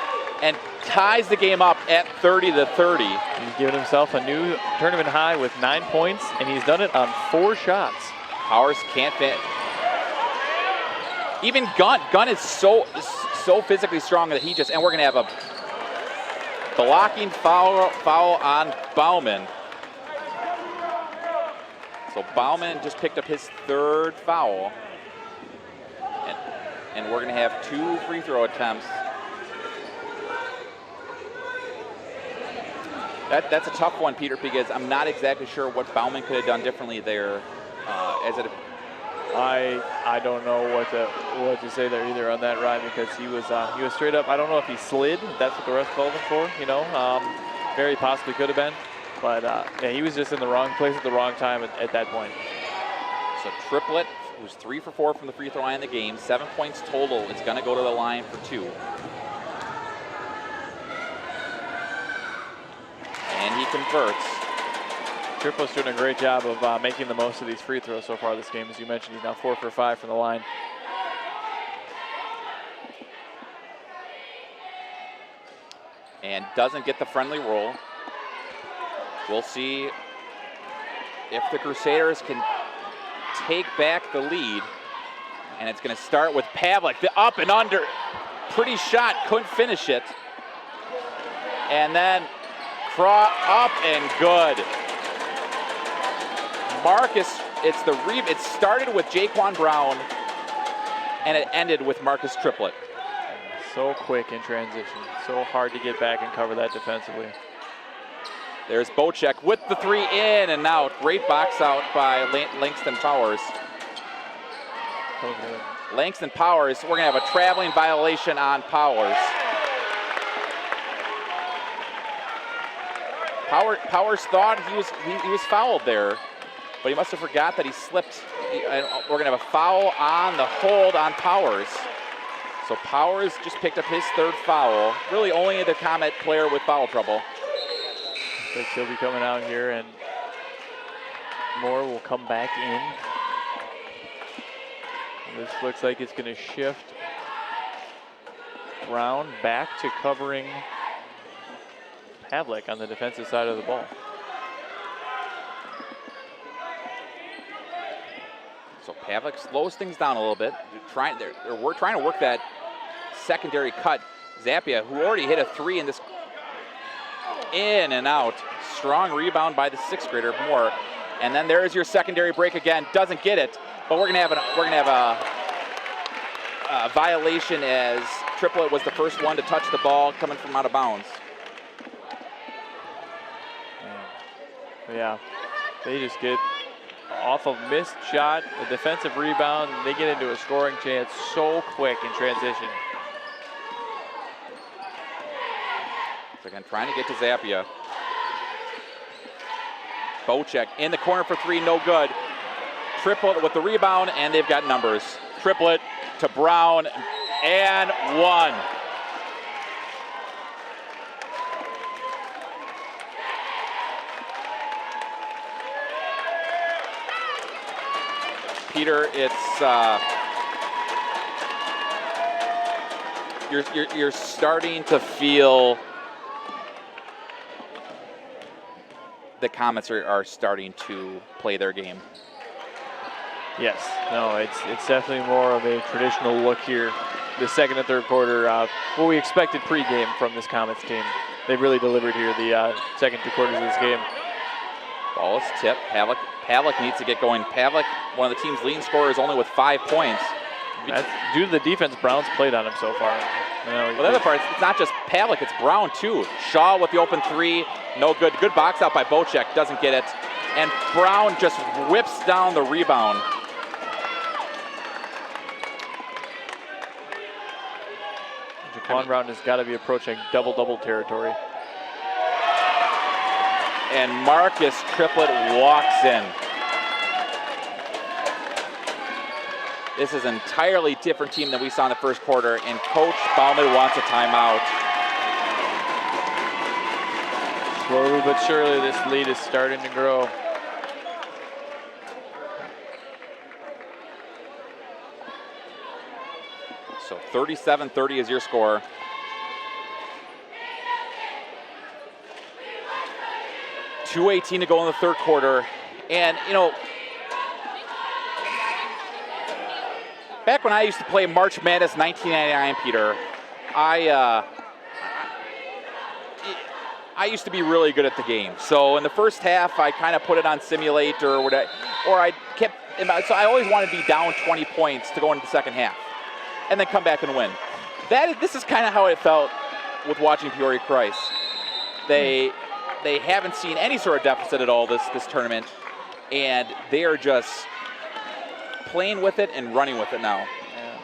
and ties the game up at 30-30. He's given himself a new tournament high with 9 points, and he's done it on 4 shots. Powers can't fit. Even Gunn is so physically strong that he just, and we're going to have a blocking foul on Bauman. So Bauman just picked up his 3rd foul. And we're going to have 2 free throw attempts. That's a tough one, Peter, because I'm not exactly sure what Bauman could have done differently there. I don't know what to say there either on that ride, because he was straight up. I don't know if he slid. That's what the rest called him for. Very possibly could have been, but yeah, he was just in the wrong place at the wrong time at that point. So Triplett, who's 3 for 4 from the free throw line in the game, 7 points total. It's going to go to the line for 2. And he converts. Triplett's doing a great job of making the most of these free throws so far this game. As you mentioned, he's now 4 for 5 from the line. And doesn't get the friendly roll. We'll see if the Crusaders can take back the lead. And it's going to start with Pavlik, the up and under. Pretty shot, couldn't finish it. And then up and good. Marcus, it started with Jaquan Brown and it ended with Marcus Triplett. So quick in transition, so hard to get back and cover that defensively. There's Bocek with the 3 in and out. Great box out by Langston Powers. Okay. Langston Powers, we're gonna have a traveling violation on Powers. Powers thought he was fouled there, but he must have forgot that he slipped. We're gonna have a foul on the hold on Powers. So Powers just picked up his 3rd foul. Really only the Comet player with foul trouble. So he'll be coming out here, and Moore will come back in. This looks like it's gonna shift Brown back to covering Pavlik on the defensive side of the ball. So Pavlik slows things down a little bit. We're trying to work that secondary cut. Zappia, who already hit a 3 in this, in and out. Strong rebound by the 6th grader Moore. And then there's your secondary break again. Doesn't get it, but we're gonna have a violation as Triplett was the first one to touch the ball coming from out of bounds. Yeah, they just get off of missed shot, a defensive rebound, they get into a scoring chance so quick in transition. So again, trying to get to Zappia. Bocek in the corner for 3, no good. Triplett with the rebound, and they've got numbers. Triplett to Brown, and one. Peter, it's you're starting to feel the Comets are starting to play their game. Yes, no, it's definitely more of a traditional look here. The second and third quarter, what we expected pregame from this Comets team. They've really delivered here the second 2 quarters of this game. Ball is tipped. Pavlik needs to get going. Pavlik, one of the team's leading scorers, only with 5 points. That's due to the defense Brown's played on him so far. Well, the other part, it's not just Pavlik, it's Brown too. Shaw with the open 3, no good. Good box out by Bocek, doesn't get it. And Brown just whips down the rebound. Jaquan Brown has got to be approaching double-double territory. And Marcus Triplett walks in. This is an entirely different team than we saw in the first quarter, and Coach Baumann wants a timeout. Slowly but surely, this lead is starting to grow. So 37-30 is your score. .218 to go in the third quarter. And, you know, back when I used to play March Madness 1999, Peter, I used to be really good at the game. So in the first half, I kind of put it on simulate or whatever, or I kept, so I always wanted to be down 20 points to go into the second half and then come back and win. This is kind of how it felt with watching Peoria Christ. They haven't seen any sort of deficit at all this tournament, and they are just playing with it and running with it now. Yeah,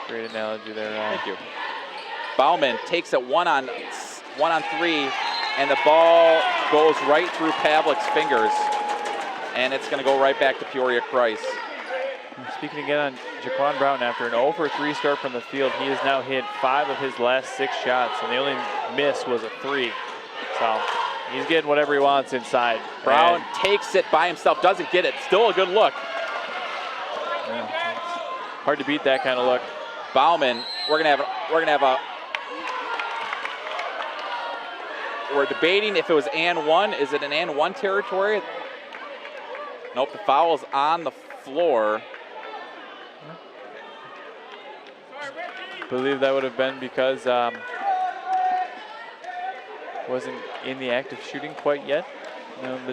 great analogy there. Thank you. Baumann takes it one on 3, and the ball goes right through Pavlik's fingers, and it's going to go right back to Peoria Christ. Speaking again on Jaquan Brown, after an 0 for 3 start from the field, he has now hit 5 of his last 6 shots, and the only miss was a 3. So he's getting whatever he wants inside. Brown takes it by himself, doesn't get it. Still a good look. Yeah, hard to beat that kind of look. Baumann, we're debating if it was and 1. Is it an and 1 territory? Nope, the foul's on the floor. I believe that would have been because wasn't in the act of shooting quite yet.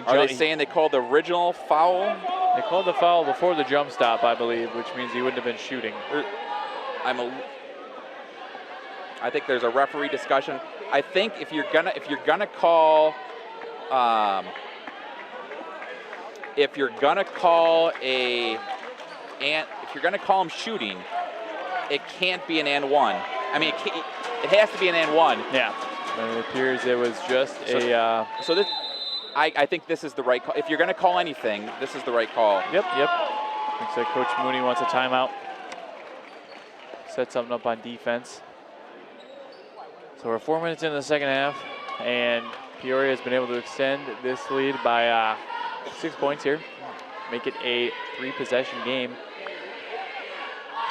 Are they saying they called the original foul? They called the foul before the jump stop, I believe, which means he wouldn't have been shooting. I think there's a referee discussion. I think if you're gonna call him shooting, it can't be an and 1. I mean, it has to be an and 1. Yeah. It appears it was just I think this is the right call. If you're going to call anything, this is the right call. Yep. Looks like Coach Mooney wants a timeout. Set something up on defense. So we're 4 minutes into the second half, and Peoria has been able to extend this lead by 6 points here. Make it a 3-possession game.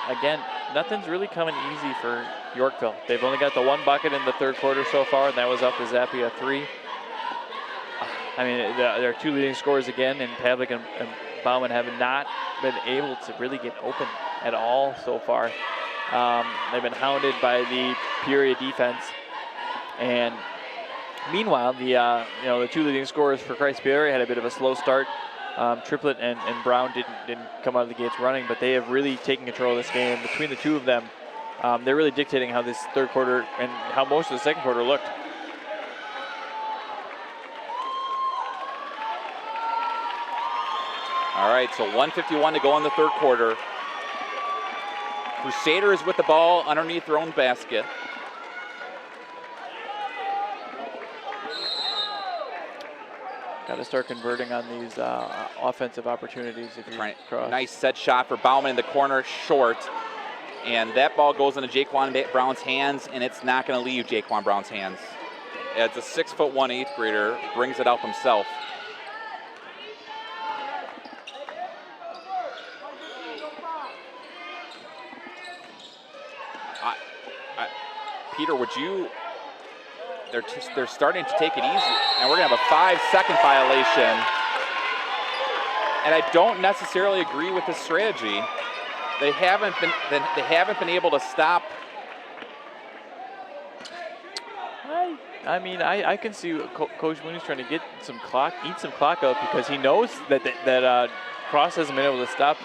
Again, nothing's really coming easy for Yorkville. They've only got the 1 bucket in the third quarter so far, and that was off the Zappia 3. I mean, their 2 leading scorers again, and Pavlik and Baumann have not been able to really get open at all so far. They've been hounded by the Peoria defense, and meanwhile, the 2 leading scorers for Christ Peoria had a bit of a slow start. Triplett and Brown didn't come out of the gates running, but they have really taken control of this game. Between the 2 of them, they're really dictating how this third quarter and how most of the second quarter looked. All right, so 1:51 to go in the third quarter. Crusaders with the ball underneath their own basket. Got to start converting on these offensive opportunities if you cross. Nice set shot for Bauman in the corner, short. And that ball goes into Jaquan Brown's hands, and it's not going to leave Jaquan Brown's hands. It's a 6'1" 8th grader, brings it up himself. Peter, would you? They're starting to take it easy, and we're going to have a 5-second violation. And I don't necessarily agree with this strategy. They haven't been able to stop. I mean, I can see Coach Mooney's trying to get some clock, eat some clock up, because he knows that Cross hasn't been able to stop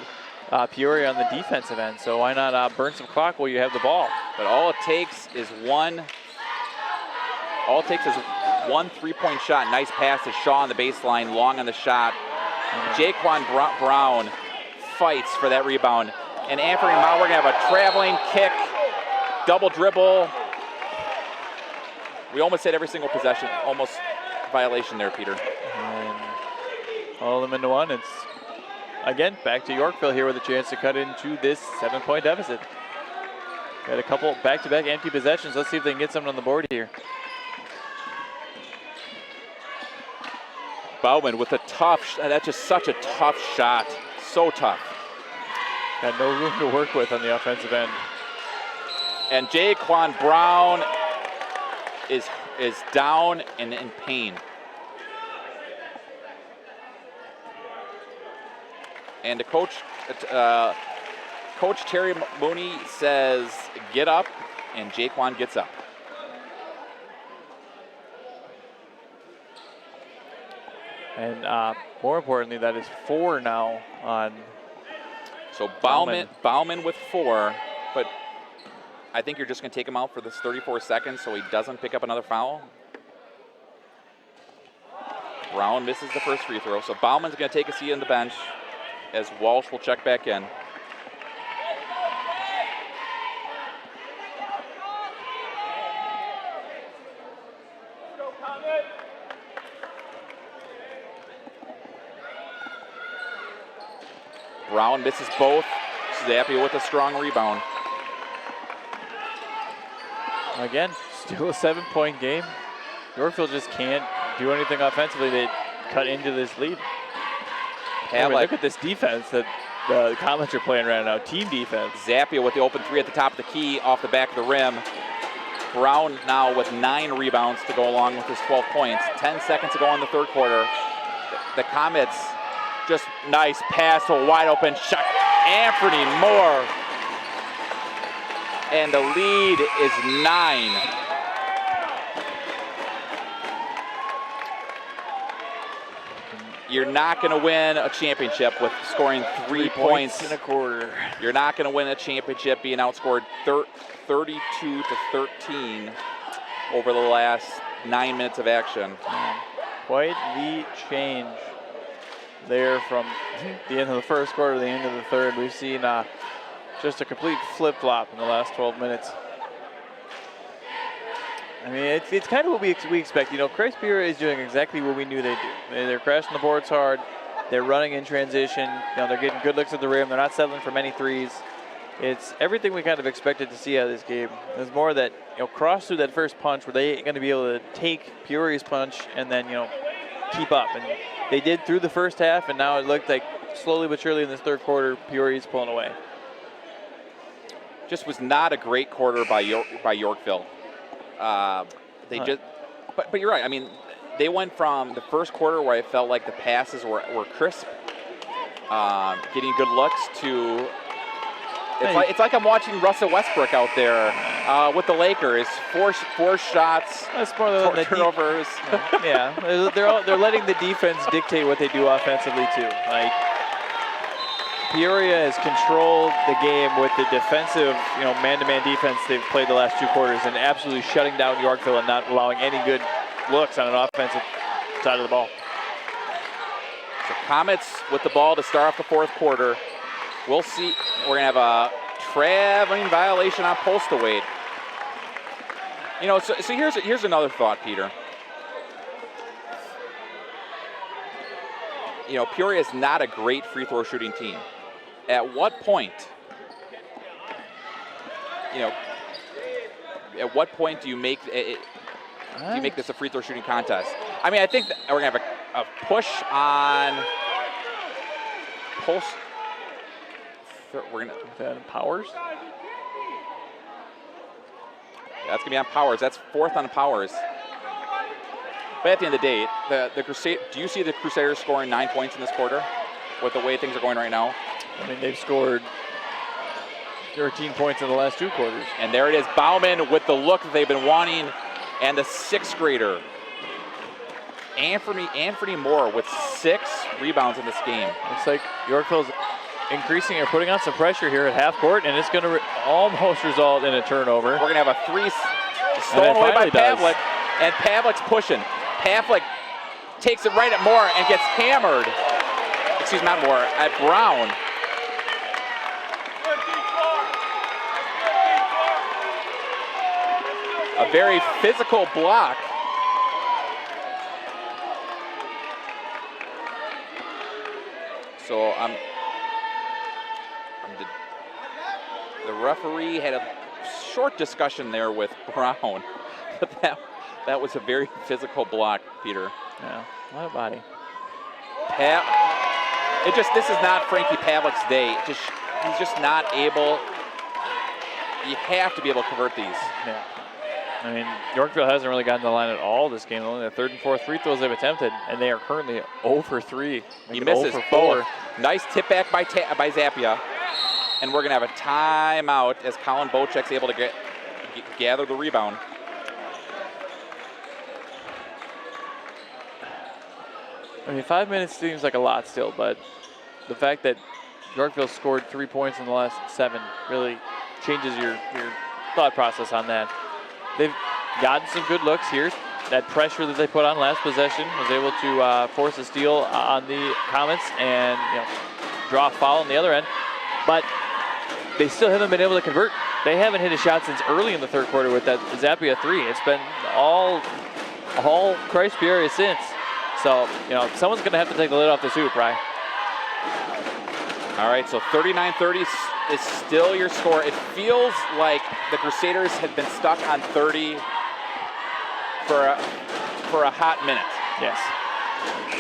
Peoria on the defensive end. So why not burn some clock while you have the ball? But all it takes is one 3-point shot. Nice pass to Shaw on the baseline, long on the shot. Jaquan Brown fights for that rebound. And Anthony Mauer going to have a traveling kick, double dribble. We almost hit every single possession, almost violation there, Peter. And all of them into one. It's, again, back to Yorkville here with a chance to cut into this 7-point deficit. Got a couple back-to-back empty possessions. Let's see if they can get something on the board here. Bauman with a that's just such a tough shot. So tough. Got no room to work with on the offensive end. And Jaquan Brown is down and in pain. And the Coach Terry Mooney says, get up, and Jaquan gets up. And more importantly, that is 4 now on. So Bauman with 4, but I think you're just going to take him out for this 34 seconds so he doesn't pick up another foul. Brown misses the first free throw, so Bauman's going to take a seat on the bench as Walsh will check back in. Brown misses both. Zappia with a strong rebound. Again, still a 7-point game. Yorkville just can't do anything offensively. They cut into this lead. Look at this defense that the Comets are playing right now. Team defense. Zappia with the open 3 at the top of the key, off the back of the rim. Brown now with 9 rebounds to go along with his 12 points. 10 seconds to go in the third quarter. The Comets, just nice pass to a wide open shot. Anthony Moore. And the lead is 9. You're not going to win a championship with scoring 3 points in a quarter. You're not going to win a championship being outscored 32-13 over the last 9 minutes of action. Quite the change there from the end of the first quarter to the end of the third. We've seen just a complete flip-flop in the last 12 minutes. I mean, it's kind of what we expect. You know, Peoria is doing exactly what we knew they'd do. They're crashing the boards hard. They're running in transition. You know, they're getting good looks at the rim. They're not settling for many threes. It's everything we kind of expected to see out of this game. There's more that, you know, Cross through that first punch, were they going to be able to take Peoria's punch and then, you know, keep up? And they did through the first half, and now it looked like slowly but surely in this third quarter, Peoria's pulling away. Just was not a great quarter by Yorkville. But you're right. I mean, they went from the first quarter where I felt like the passes were crisp, getting good looks, to it's like I'm watching Russell Westbrook out there with the Lakers. Four shots, four turnovers. Yeah, they're letting the defense dictate what they do offensively too. Like, Peoria has controlled the game with the defensive, you know, man-to-man defense they've played the last 2 quarters, and absolutely shutting down Yorkville and not allowing any good looks on an offensive side of the ball. So Comets with the ball to start off the fourth quarter. We'll see. We're gonna have a traveling violation on Postawade. You know, so here's another thought, Peter. you know, Peoria is not a great free throw shooting team. At what point, you know, at what point do you make it? Do you make this a free throw shooting contest? I mean, I think that we're gonna have a push on post. We're gonna Powers. That's gonna be on Powers. That's fourth on Powers. But at the end of the day, the Crusaders. Do you see the Crusaders scoring 9 points in this quarter, with the way things are going right now? I mean, they've scored 13 points in the last 2 quarters. And there it is, Bauman with the look that they've been wanting, and the 6th grader, Anthony Moore with 6 rebounds in this game. Looks like Yorkville's increasing or putting on some pressure here at half court, and it's going to almost result in a turnover. We're going to have a 3 stolen away by Pavlik, and Pavlik's pushing. Pavlik takes it right at Moore and gets hammered. Excuse me, not Moore, at Brown. A very physical block. So the referee had a short discussion there with Brown, but that was a very physical block, Peter. Yeah, what a body. This is not Frankie Pavlik's day. He's just not able. You have to be able to convert these. Yeah. I mean, Yorkville hasn't really gotten to the line at all this game. Only the 3rd and 4th free throws they've attempted, and they are currently 0 for 3. He misses 0 for 4. Nice tip back by Zappia. And we're going to have a timeout as Colin Bocek's able to gather the rebound. I mean, 5 minutes seems like a lot still, but the fact that Yorkville scored 3 points in the last 7 really changes your thought process on that. They've gotten some good looks here. That pressure that they put on last possession was able to force a steal on the Comets and draw a foul on the other end. But they still haven't been able to convert. They haven't hit a shot since early in the 3rd quarter with that Zappia 3. It's been all Christ Peoria since. So, someone's going to have to take the lid off this hoop, right? All right, so 39-30 is still your score. It feels like the Crusaders have been stuck on 30 for a hot minute. Yes.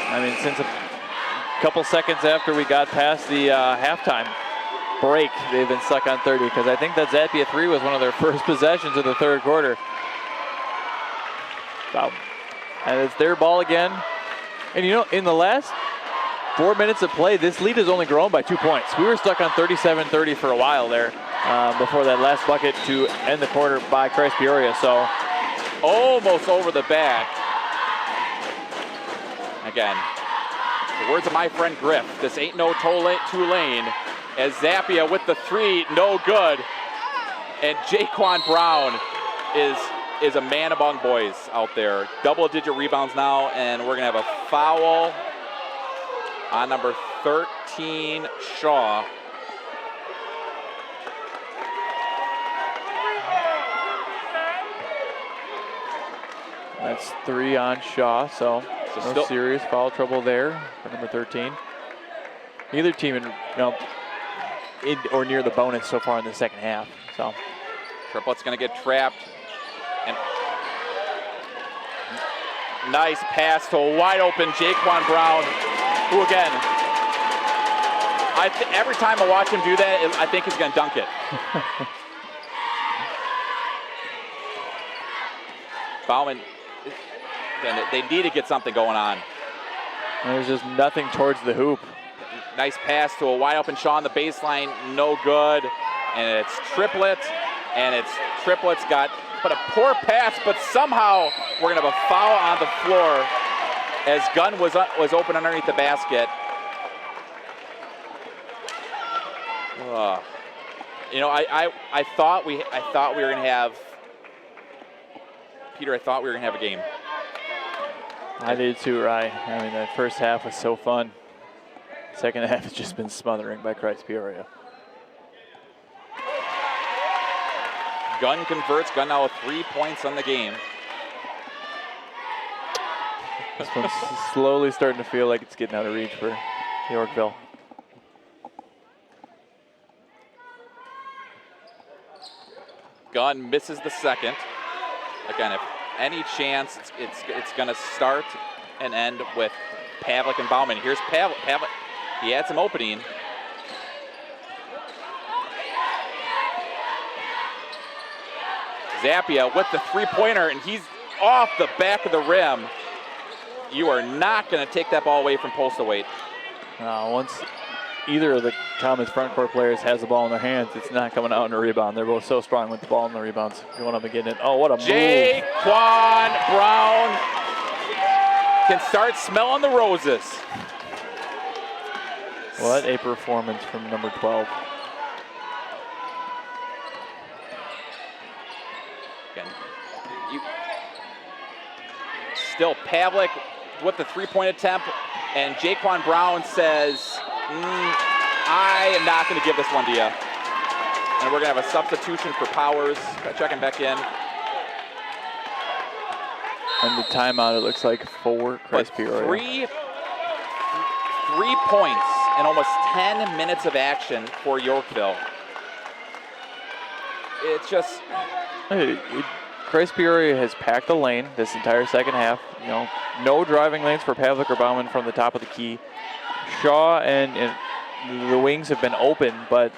I mean, since a couple seconds after we got past the halftime break, they've been stuck on 30, because I think that Zappia 3 was one of their first possessions of the 3rd quarter. Wow. And it's their ball again. And in the last 4 minutes of play, this lead has only grown by 2 points. We were stuck on 37-30 for a while there before that last bucket to end the quarter by Christ Peoria. So almost over the back. Again, the words of my friend Griff, this ain't no two-lane, as Zappia with the 3, no good. And Jaquan Brown is a man among boys out there. Double-digit rebounds now, and we're going to have a foul on number 13, Shaw. That's 3 on Shaw, so no still serious foul trouble there for number 13. Neither team in or near the bonus so far in the second half. So Triplet's going to get trapped. And nice pass to a wide open Jaquan Brown, who again, every time I watch him do that, I think he's going to dunk it. Bauman, again, they need to get something going on. And there's just nothing towards the hoop. Nice pass to a wide open Shaw on the baseline, no good. And it's Triplet, and Triplet's got a poor pass, but somehow we're gonna have a foul on the floor as Gunn was open underneath the basket. I thought we were gonna have, Peter, I thought we were gonna have a game. I did too, Rye. I mean, that first half was so fun. Second half has just been smothering by Christ Peoria. Gunn converts. Gunn now with 3 points on the game. This one's slowly starting to feel like it's getting out of reach for Yorkville. Gunn misses the second. Again, if any chance, it's going to start and end with Pavlik and Bauman. Here's Pavlik. He had some opening. Zappia with the three-pointer, and he's off the back of the rim. You are not going to take that ball away from Postal Weight. Once either of the Comets front court players has the ball in their hands, it's not coming out in a rebound. They're both so strong with the ball in the rebounds. Going up and getting it. Oh, what a move. Jaquan Brown can start smelling the roses. What a performance from number 12. Again, still Pavlik with the three-point attempt, and Jaquan Brown says, I am not going to give this one to you. And we're going to have a substitution for Powers, checking back in. And the timeout, it looks like, for Peoria. Three points in almost 10 minutes of action for Yorkville. It's just... Peoria has packed the lane this entire second half. No driving lanes for Pavlik or Bauman from the top of the key. Shaw and the wings have been open, but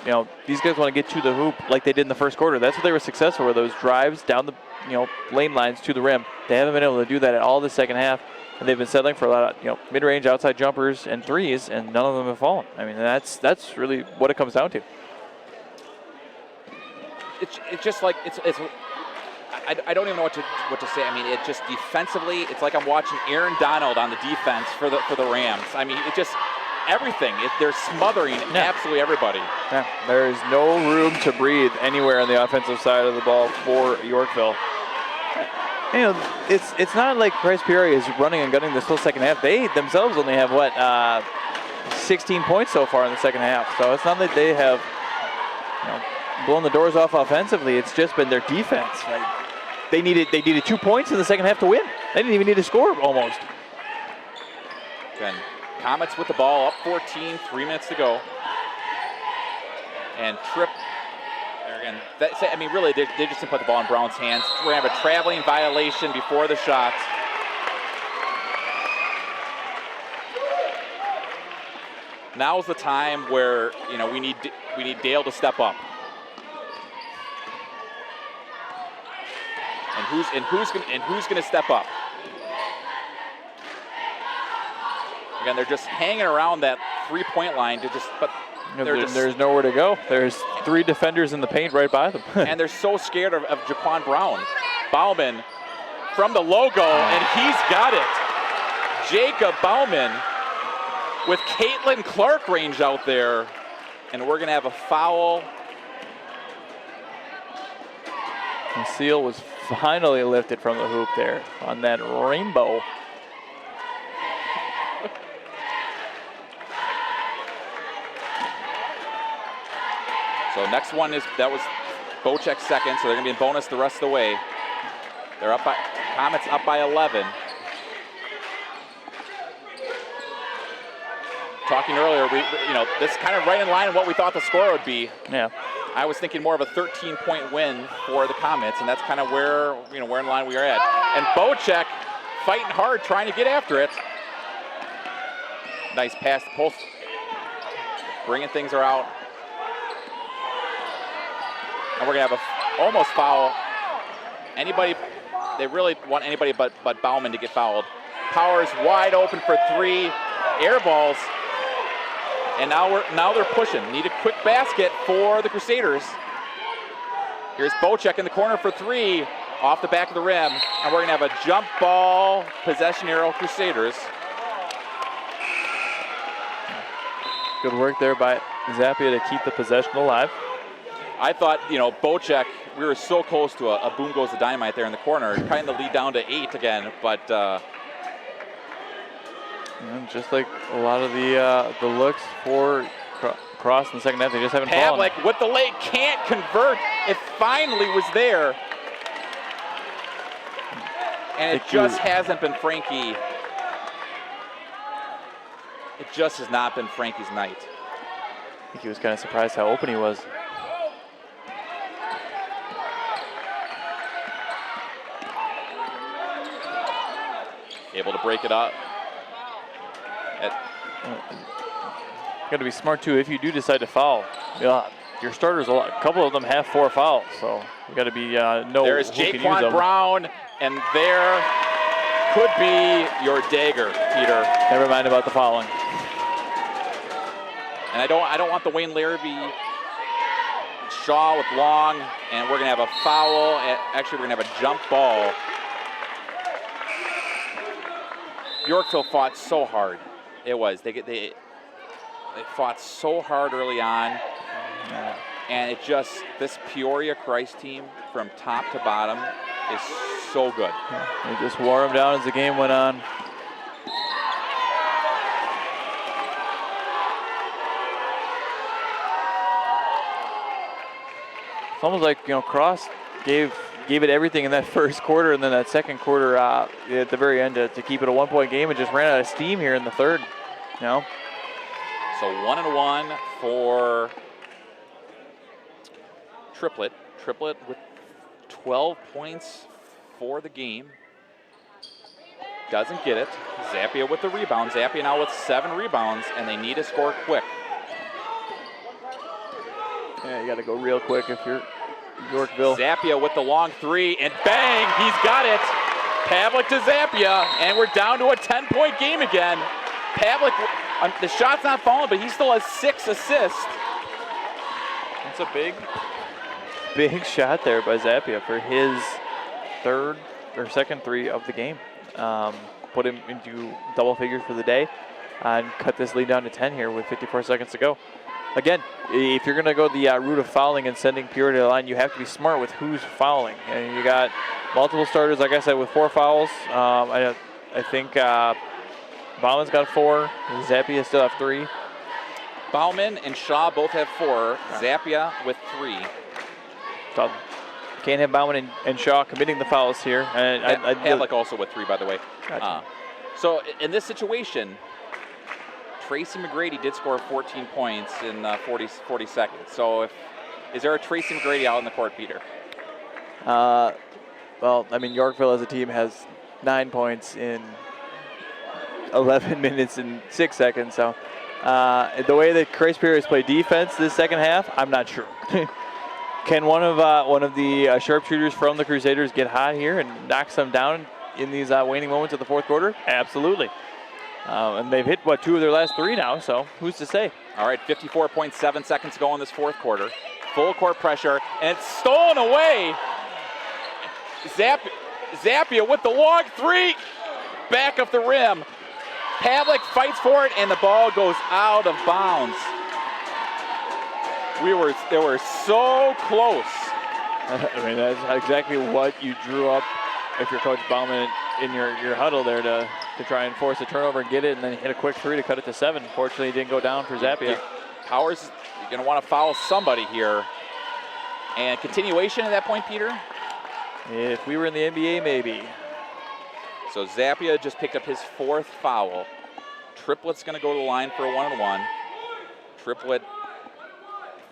these guys want to get to the hoop like they did in the first quarter. That's what they were successful with, those drives down the lane lines to the rim. They haven't been able to do that at all this second half, and they've been settling for a lot of mid-range outside jumpers and threes, and none of them have fallen. I mean, that's really what it comes down to. It's just like I don't even know what to say. I mean, it just defensively, it's like I'm watching Aaron Donald on the defense for the Rams. I mean, it just everything. They're smothering absolutely everybody. Yeah, there is no room to breathe anywhere on the offensive side of the ball for Yorkville. It's not like Peoria is running and gunning this whole second half. They themselves only have 16 points so far in the second half. So it's not that they have blown the doors off offensively. It's just been their defense. They needed 2 points in the second half to win. They didn't even need to score almost. Again, Comets with the ball up 14, 3 minutes to go. And Tripp, again, really, they just didn't put the ball in Brown's hands. We're going to have a traveling violation before the shot. Now's the time where we need Dale to step up. And who's going to step up? Again, they're just hanging around that three-point line there's nowhere to go. There's 3 defenders in the paint right by them. And they're so scared of Jaquan Brown. Bauman from the logo, and he's got it. Jacob Bauman with Caitlin Clark range out there. And we're going to have a foul. The seal was finally lifted from the hoop there on that rainbow. So next one that was Bocek's second, so they're going to be in bonus the rest of the way. They're up by, Comets up by 11. Talking earlier, this is kind of right in line with what we thought the score would be. Yeah. I was thinking more of a 13-point win for the Comets, and that's kind of where in line we are at. And Bocek fighting hard, trying to get after it. Nice pass to post. Bringing things out. And we're going to have a almost foul. They really want anybody but Bauman to get fouled. Powers wide open for 3. Air balls. And now they're pushing. Need a quick basket for the Crusaders. Here's Bocek in the corner for 3. Off the back of the rim. And we're going to have a jump ball possession arrow Crusaders. Good work there by Zappia to keep the possession alive. I thought, Bocek, we were so close to a boom goes the dynamite there in the corner. Cutting the lead down to 8 again, but... And just like a lot of the looks for Cross in the second half, they just haven't fallen. Pavlik with the late can't convert. It finally was there. And it just hasn't been Frankie It just has not been Frankie's night. I think he was kind of surprised how open he was. Able to break it up. Got to be smart too if you do decide to foul. Yeah, your starters, a couple of them have 4 fouls, so you got to be know There is who can use Jaquan them. Brown, and there could be your dagger, Peter. Never mind about the fouling. And I don't want the Wayne Larrabee Shaw with long, and we're gonna have a foul. Actually, we're gonna have a jump ball. Yorkville fought so hard. It was they fought so hard early on, and it just, this Peoria Christ team from top to bottom is so good. They just wore them down as the game went on. It's almost like, Cross gave it everything in that first quarter, and then that second quarter at the very end to keep it a 1-point game, and just ran out of steam here in the third. So 1-1 for Triplett. Triplett with 12 points for the game. Doesn't get it. Zappia with the rebound. Zappia now with 7 rebounds, and they need to score quick. Yeah, you got to go real quick if you're Yorkville. Zappia with the long 3, and bang, he's got it. Pavlik to Zappia, and we're down to a 10-point game again. Pavlik, the shot's not falling, but he still has 6 assists. That's a big shot there by Zappia for his second 3 of the game. Put him into double figures for the day and cut this lead down to 10 here with 54 seconds to go. Again, if you're going to go the route of fouling and sending Peoria to the line, you have to be smart with who's fouling. And you got multiple starters, like I said, with 4 fouls. I think Bauman's got 4. Zappia still have 3. Bauman and Shaw both have 4. Zappia with 3. So can't have Bauman and Shaw committing the fouls here. And Pavlik also with 3, by the way. Gotcha. So in this situation, Tracy McGrady did score 14 points in 40 seconds. So is there a Tracy McGrady out on the court, Peter? Well, I mean, Yorkville as a team has 9 points in 11 minutes and 6 seconds. So the way that Peoria has played defense this second half, I'm not sure. Can one of the sharpshooters from the Crusaders get hot here and knock some down in these waning moments of the fourth quarter? Absolutely. And they've hit, 2 of their last 3 now, so who's to say? All right, 54.7 seconds to go in this fourth quarter. Full court pressure, and it's stolen away. Zappia with the long 3, back of the rim. Pavlik fights for it, and the ball goes out of bounds. They were so close. I mean, that's exactly what you drew up if you're Coach Bauman in your huddle there to try and force a turnover and get it, and then hit a quick 3 to cut it to 7. Fortunately, it didn't go down for Zappia. Powers, you're going to want to foul somebody here. And continuation at that point, Peter? If we were in the NBA, maybe. So Zappia just picked up his 4th foul. Triplett's going to go to the line for a 1-on-1. Triplett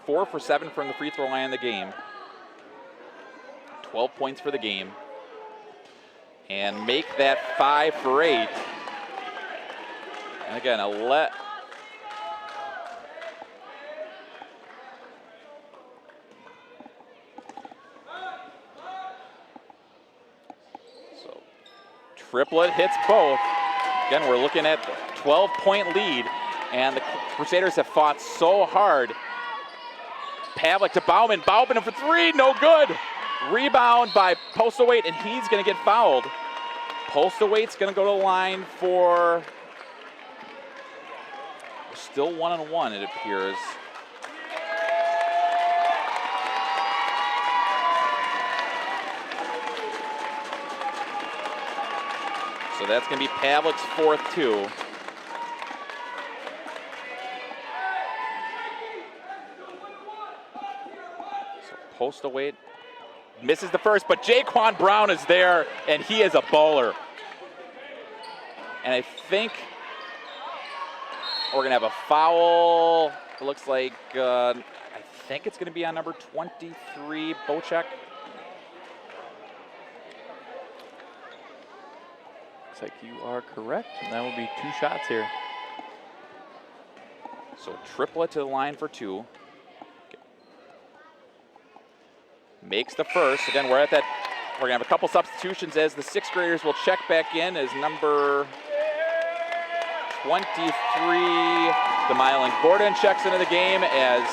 4 for 7 from the free throw line in the game. 12 points for the game. And make that 5 for 8. And again, so Triplett hits both. Again, we're looking at a 12-point lead, and the Crusaders have fought so hard. Pavlik to Bauman. Bauman for 3, no good. Rebound by Postlewaite, and he's going to get fouled. Postlewaite's going to go to the line for still 1-on-1, it appears. So that's going to be Pavlik's 4th, too. So Postlewaite misses the first, but Jaquan Brown is there, and he is a baller. And I think We're going to have a foul. It looks like, I think it's going to be on number 23, Bocek. Looks like you are correct, and that will be 2 shots here. So Triplet to the line for 2. Makes the first. Again, we're going to have a couple substitutions as the 6th graders will check back in as number 23, Demylan Gordon checks into the game as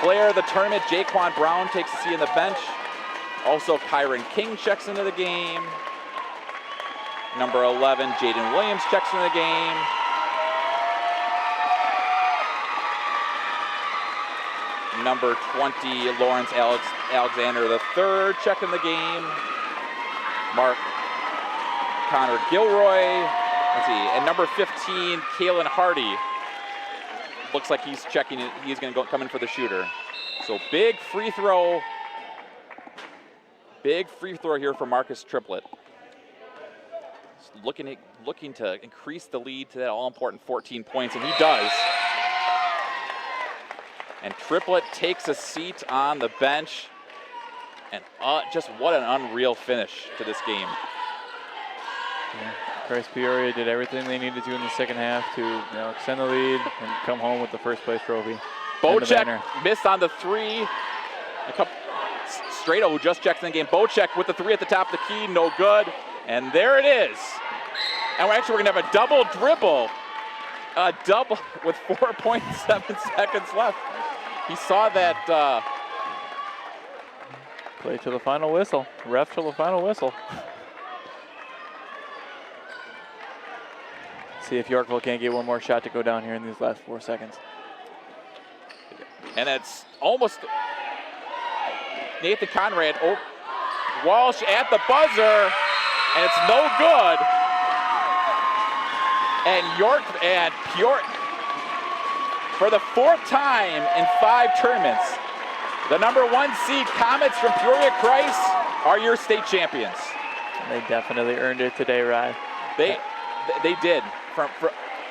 player of the tournament, Jaquan Brown takes a seat on the bench. Also, Kyron King checks into the game. Number 11, Jaden Williams checks into the game. Number 20, Lawrence Alexander III checked in the game. Mark Connor Gilroy. Let's see, and number 15, Kalen Hardy. Looks like he's checking it. He's going to come in for the shooter. So big free throw. Big free throw here for Marcus Triplet. Looking to increase the lead to that all-important 14 points, and he does. And Triplet takes a seat on the bench. And just what an unreal finish to this game. Yeah. Christ Peoria did everything they needed to in the second half to extend the lead and come home with the first place trophy. Bocek missed on the 3. Strado, who just checked in the game. Bocek with the 3 at the top of the key, no good. And there it is. And we're going to have a double dribble. A double with 4.7 seconds left. He saw that. Play to the final whistle. Ref till the final whistle. See if Yorkville can't get one more shot to go down here in these last 4 seconds. And it's almost Nathan Conrad. Oh, Walsh at the buzzer, and it's no good. And Peoria, for the 4th time in 5 tournaments, the number 1 seed Comets from Peoria Christ are your state champions. They definitely earned it today, Rye. They did.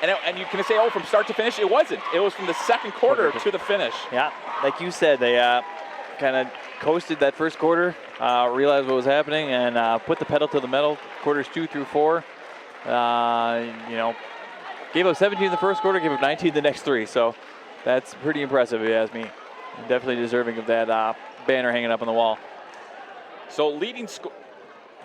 And you can say, oh, from start to finish, it wasn't. It was from the second quarter to the finish. Yeah, like you said, they kind of coasted that first quarter, realized what was happening, and put the pedal to the metal. Quarters 2 through 4. Gave up 17 in the first quarter, gave up 19 the next 3. So that's pretty impressive, if you ask me. Definitely deserving of that banner hanging up on the wall. So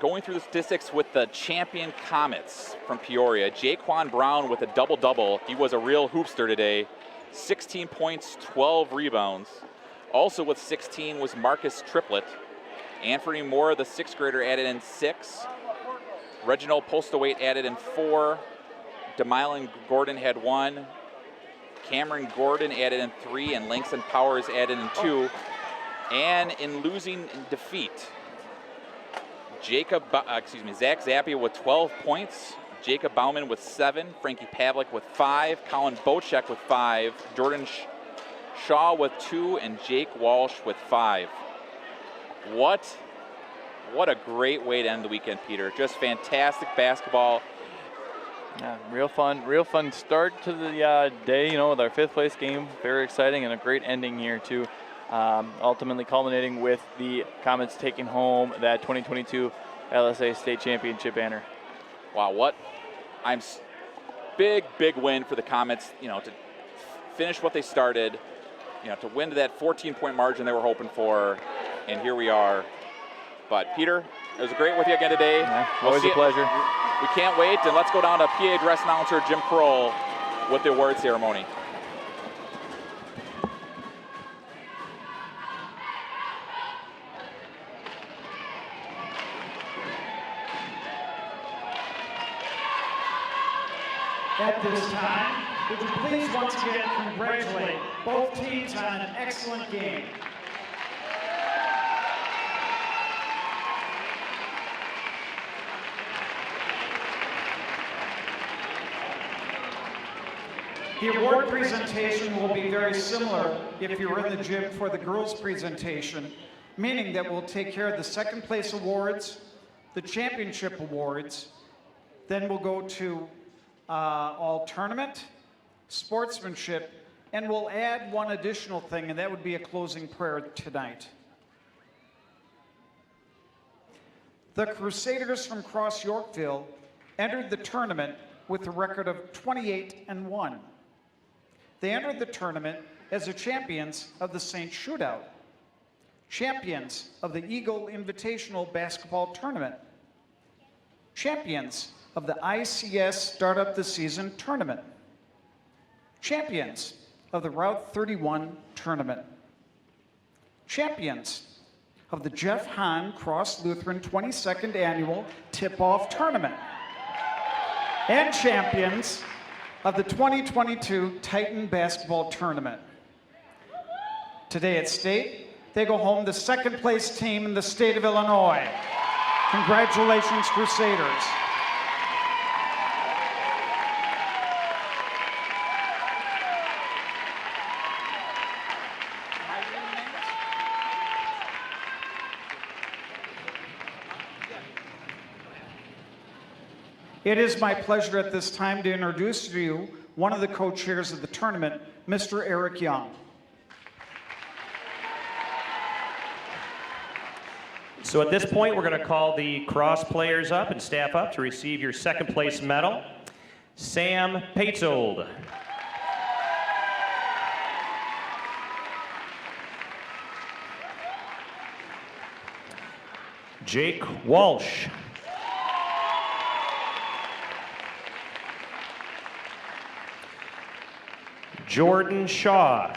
going through the statistics with the champion Comets from Peoria, Jaquan Brown with a double-double. He was a real hoopster today. 16 points, 12 rebounds. Also with 16 was Marcus Triplet. Anthony Moore, the 6th grader, added in 6. Reginald Postawait added in 4. Demylan Gordon had 1. Cameron Gordon added in 3, and Langston Powers added in 2. And in losing in defeat, Zach Zappia with 12 points, Jacob Bauman with 7, Frankie Pavlik with 5, Colin Bocek with 5, Jordan Shaw with 2, and Jake Walsh with 5. What a great way to end the weekend, Peter. Just fantastic basketball. Yeah, real fun start to the day, with our 5th place game. Very exciting and a great ending here too. Ultimately culminating with the Comets taking home that 2022 LSA State Championship banner. Wow, big win for the Comets, to finish what they started, to win to that 14-point margin they were hoping for, and here we are. But Peter, it was great with you again today. Yeah, always a pleasure. We can't wait, and let's go down to PA dress announcer Jim Kroll with the award ceremony. At this time, would you please once again congratulate both teams on an excellent game. The award presentation will be very similar if you're in the gym for the girls' presentation, meaning that we'll take care of the 2nd place awards, the championship awards, then we'll go to all tournament, Sportsmanship, and we'll add one additional thing, and that would be a closing prayer tonight. The Crusaders from Cross Yorkville entered the tournament with a record of 28-1. They entered the tournament as the champions of the Saint Shootout, champions of the Eagle Invitational Basketball Tournament, champions of the ICS Startup the Season Tournament, champions of the Route 31 Tournament, champions of the Jeff Hahn Cross Lutheran 22nd Annual Tip-Off Tournament, and champions of the 2022 Titan Basketball Tournament. Today at state, they go home the second place team in the state of Illinois. Congratulations, Crusaders. It is my pleasure at this time to introduce to you one of the co-chairs of the tournament, Mr. Eric Young. So at this point, we're going to call the cross players up and staff up to receive your second place medal. Sam Paetzold. Jake Walsh. Jordan Shaw.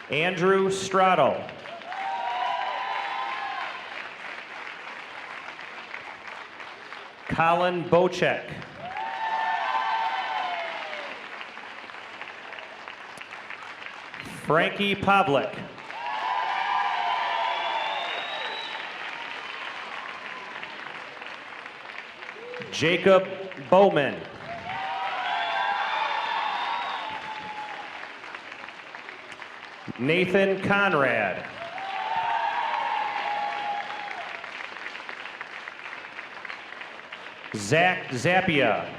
Andrew Straddle. Colin Bocek. Frankie Pavlik. Jacob Bowman. Nathan Conrad. Zach Zappia.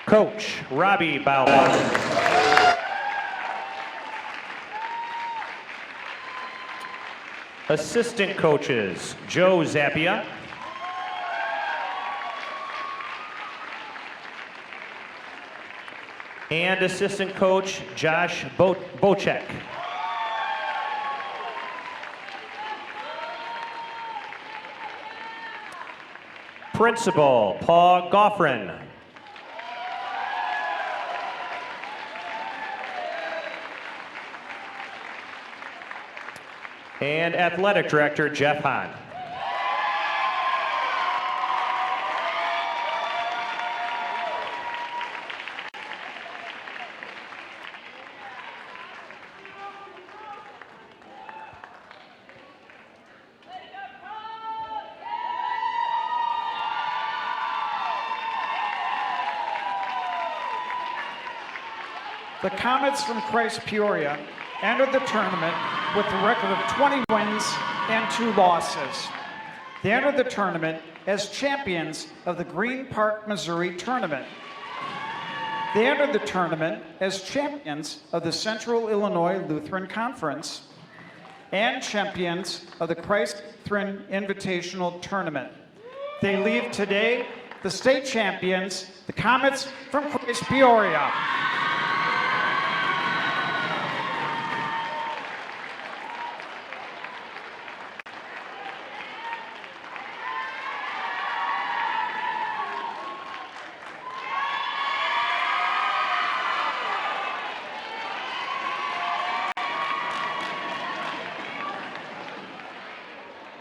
Coach Robbie Bauer. Assistant coaches Joe Zappia, and assistant coach Josh Bocek. Principal Paul Goffrin. And athletic director Jeff Hahn. The Comets from Christ Peoria entered the tournament with a record of 20 wins and 2 losses. They entered the tournament as champions of the Green Park, Missouri tournament. They entered the tournament as champions of the Central Illinois Lutheran Conference and champions of the Christ Lutheran Invitational Tournament. They leave today the state champions, the Comets from Christ Peoria.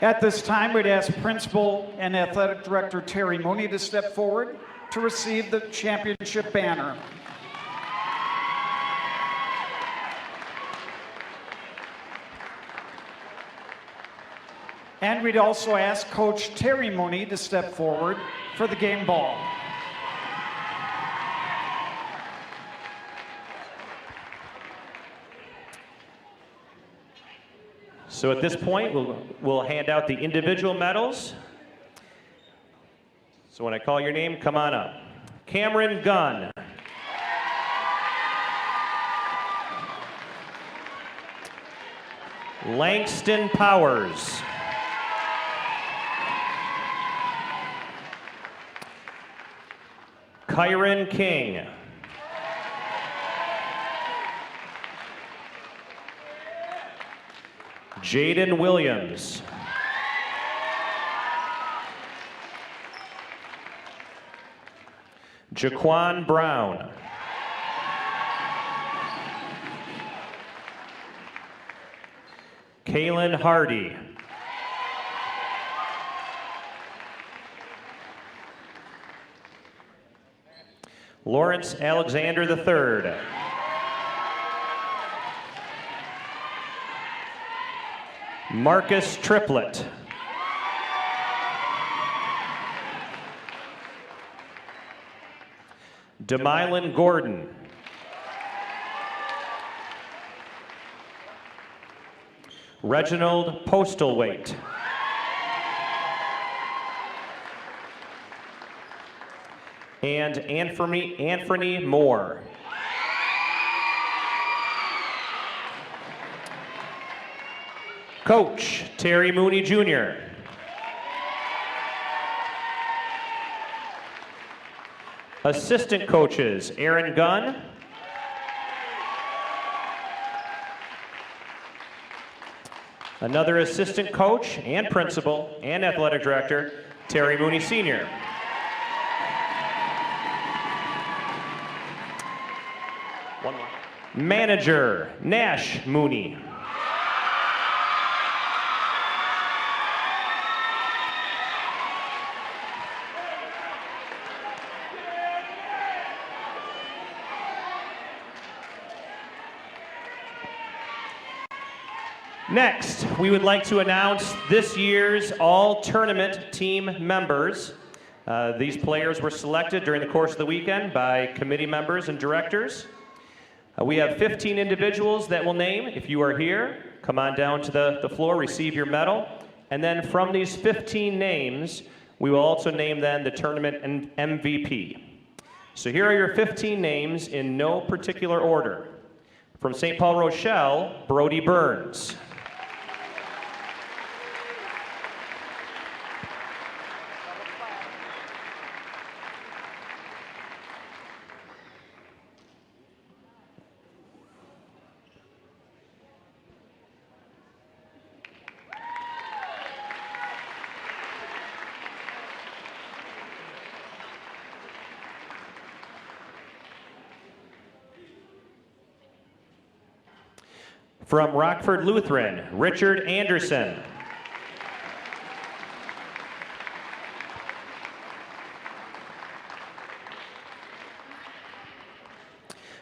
At this time, we'd ask Principal and Athletic Director Terry Mooney to step forward to receive the championship banner. And we'd also ask Coach Terry Mooney to step forward for the game ball. So at this point, we'll hand out the individual medals. So when I call your name, come on up. Cameron Gunn. Langston Powers. Kyron King. Jaden Williams. Jaquan Brown. Kaylin Hardy. Lawrence Alexander III. Marcus Triplett. Demylan Gordon. Reginald Postalwaite. And Anthony Moore. Coach, Terry Mooney Jr. Assistant coaches, Aaron Gunn. Another assistant coach and principal and athletic director, Terry Mooney Sr. One more. Manager, Nash Mooney. Next, we would like to announce this year's all-tournament team members. These players were selected during the course of the weekend by committee members and directors. We have 15 individuals that we'll name. If you are here, come on down to the floor, receive your medal. And then from these 15 names, we will also name then the tournament MVP. So here are your 15 names in no particular order. From St. Paul Rochelle, Brody Burns. From Rockford Lutheran, Richard Anderson.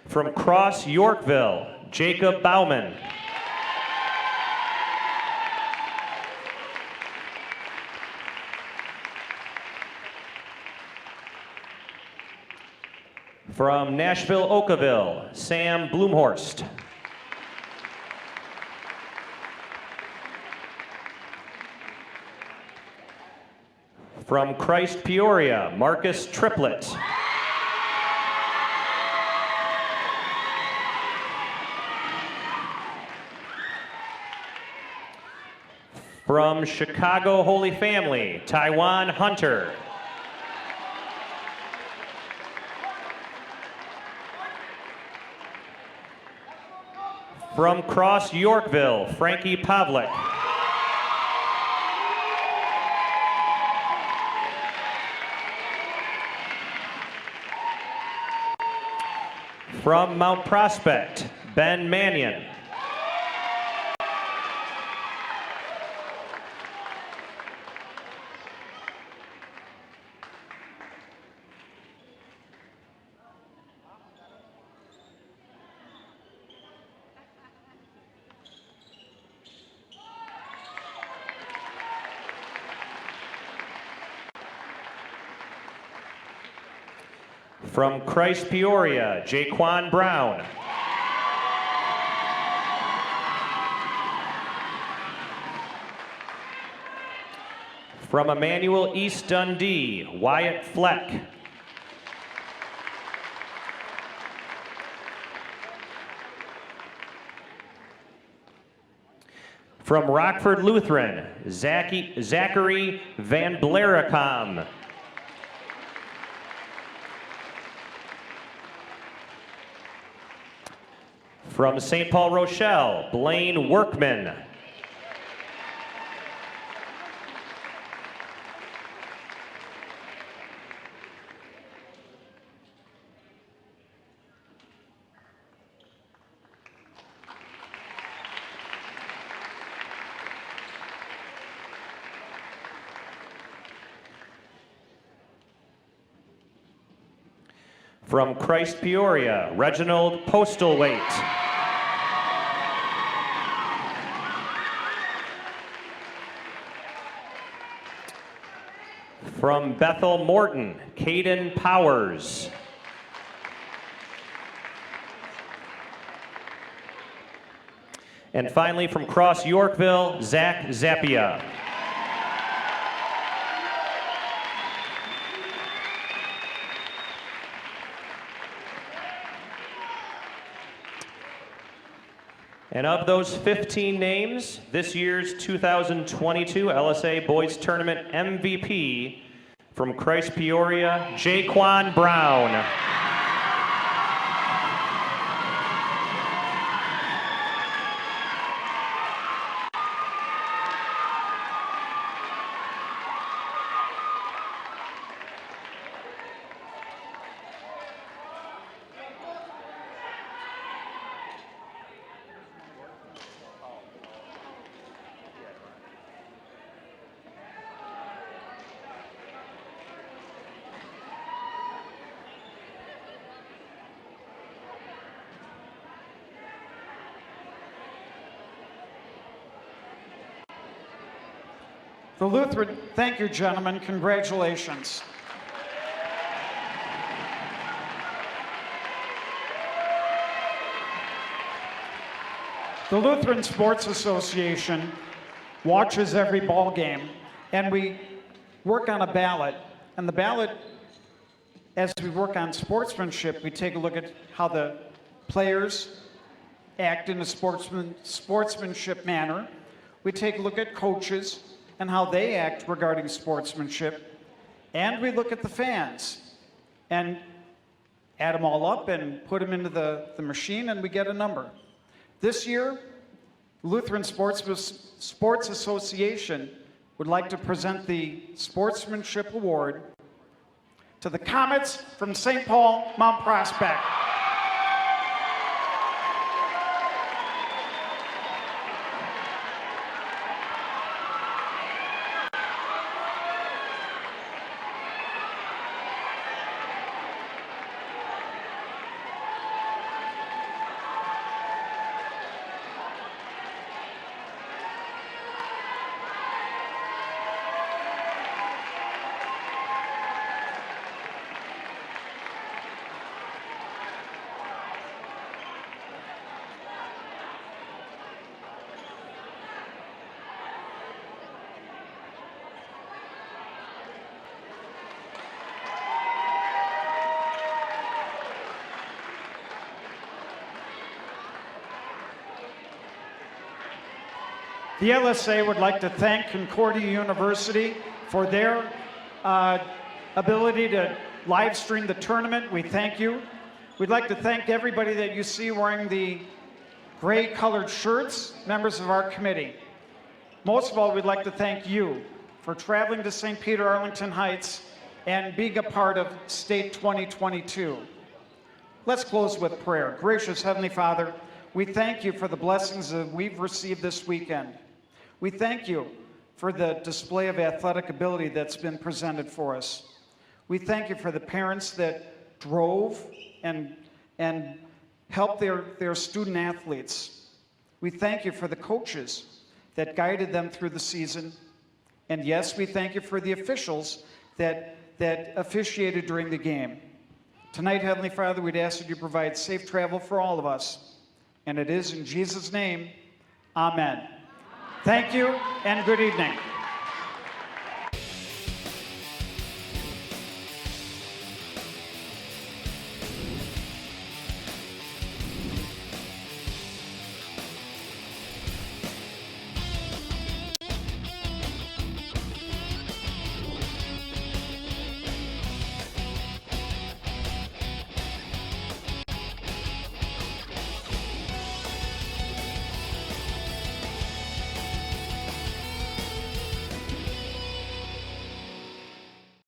From Cross Yorkville, Jacob Bauman. From Nashville, Oakville, Sam Bloomhorst. From Christ Peoria, Marcus Triplett. From Chicago Holy Family, Taiwan Hunter. From Cross Yorkville, Frankie Pavlik. From Mount Prospect, Ben Mannion. From Christ Peoria, Jaquan Brown. From Emmanuel East Dundee, Wyatt Fleck. From Rockford Lutheran, Zachary Van Blaricom. From St. Paul Rochelle, Blaine Workman. From Christ Peoria, Reginald Postlethwaite. From Bethel Morton, Caden Powers. And finally from Cross Yorkville, Zach Zappia. And of those 15 names, this year's 2022 LSA Boys Tournament MVP from Christ Peoria, Jaquan Brown. The Lutheran, thank you, gentlemen. Congratulations. The Lutheran Sports Association watches every ball game, and we work on a ballot. And the ballot, as we work on sportsmanship, we take a look at how the players act in a sportsmanship manner. We take a look at coaches and how they act regarding sportsmanship. And we look at the fans and add them all up and put them into the machine, and we get a number. This year, Lutheran Sports Association would like to present the Sportsmanship Award to the Comets from St. Paul, Mount Prospect. The LSA would like to thank Concordia University for their ability to live stream the tournament. We thank you. We'd like to thank everybody that you see wearing the gray colored shirts, members of our committee. Most of all, we'd like to thank you for traveling to St. Peter, Arlington Heights and being a part of State 2022. Let's close with prayer. Gracious Heavenly Father, we thank you for the blessings that we've received this weekend. We thank you for the display of athletic ability that's been presented for us. We thank you for the parents that drove and helped their student athletes. We thank you for the coaches that guided them through the season. And yes, we thank you for the officials that officiated during the game. Tonight, Heavenly Father, we'd ask that you provide safe travel for all of us. And it is in Jesus' name, amen. Thank you and good evening.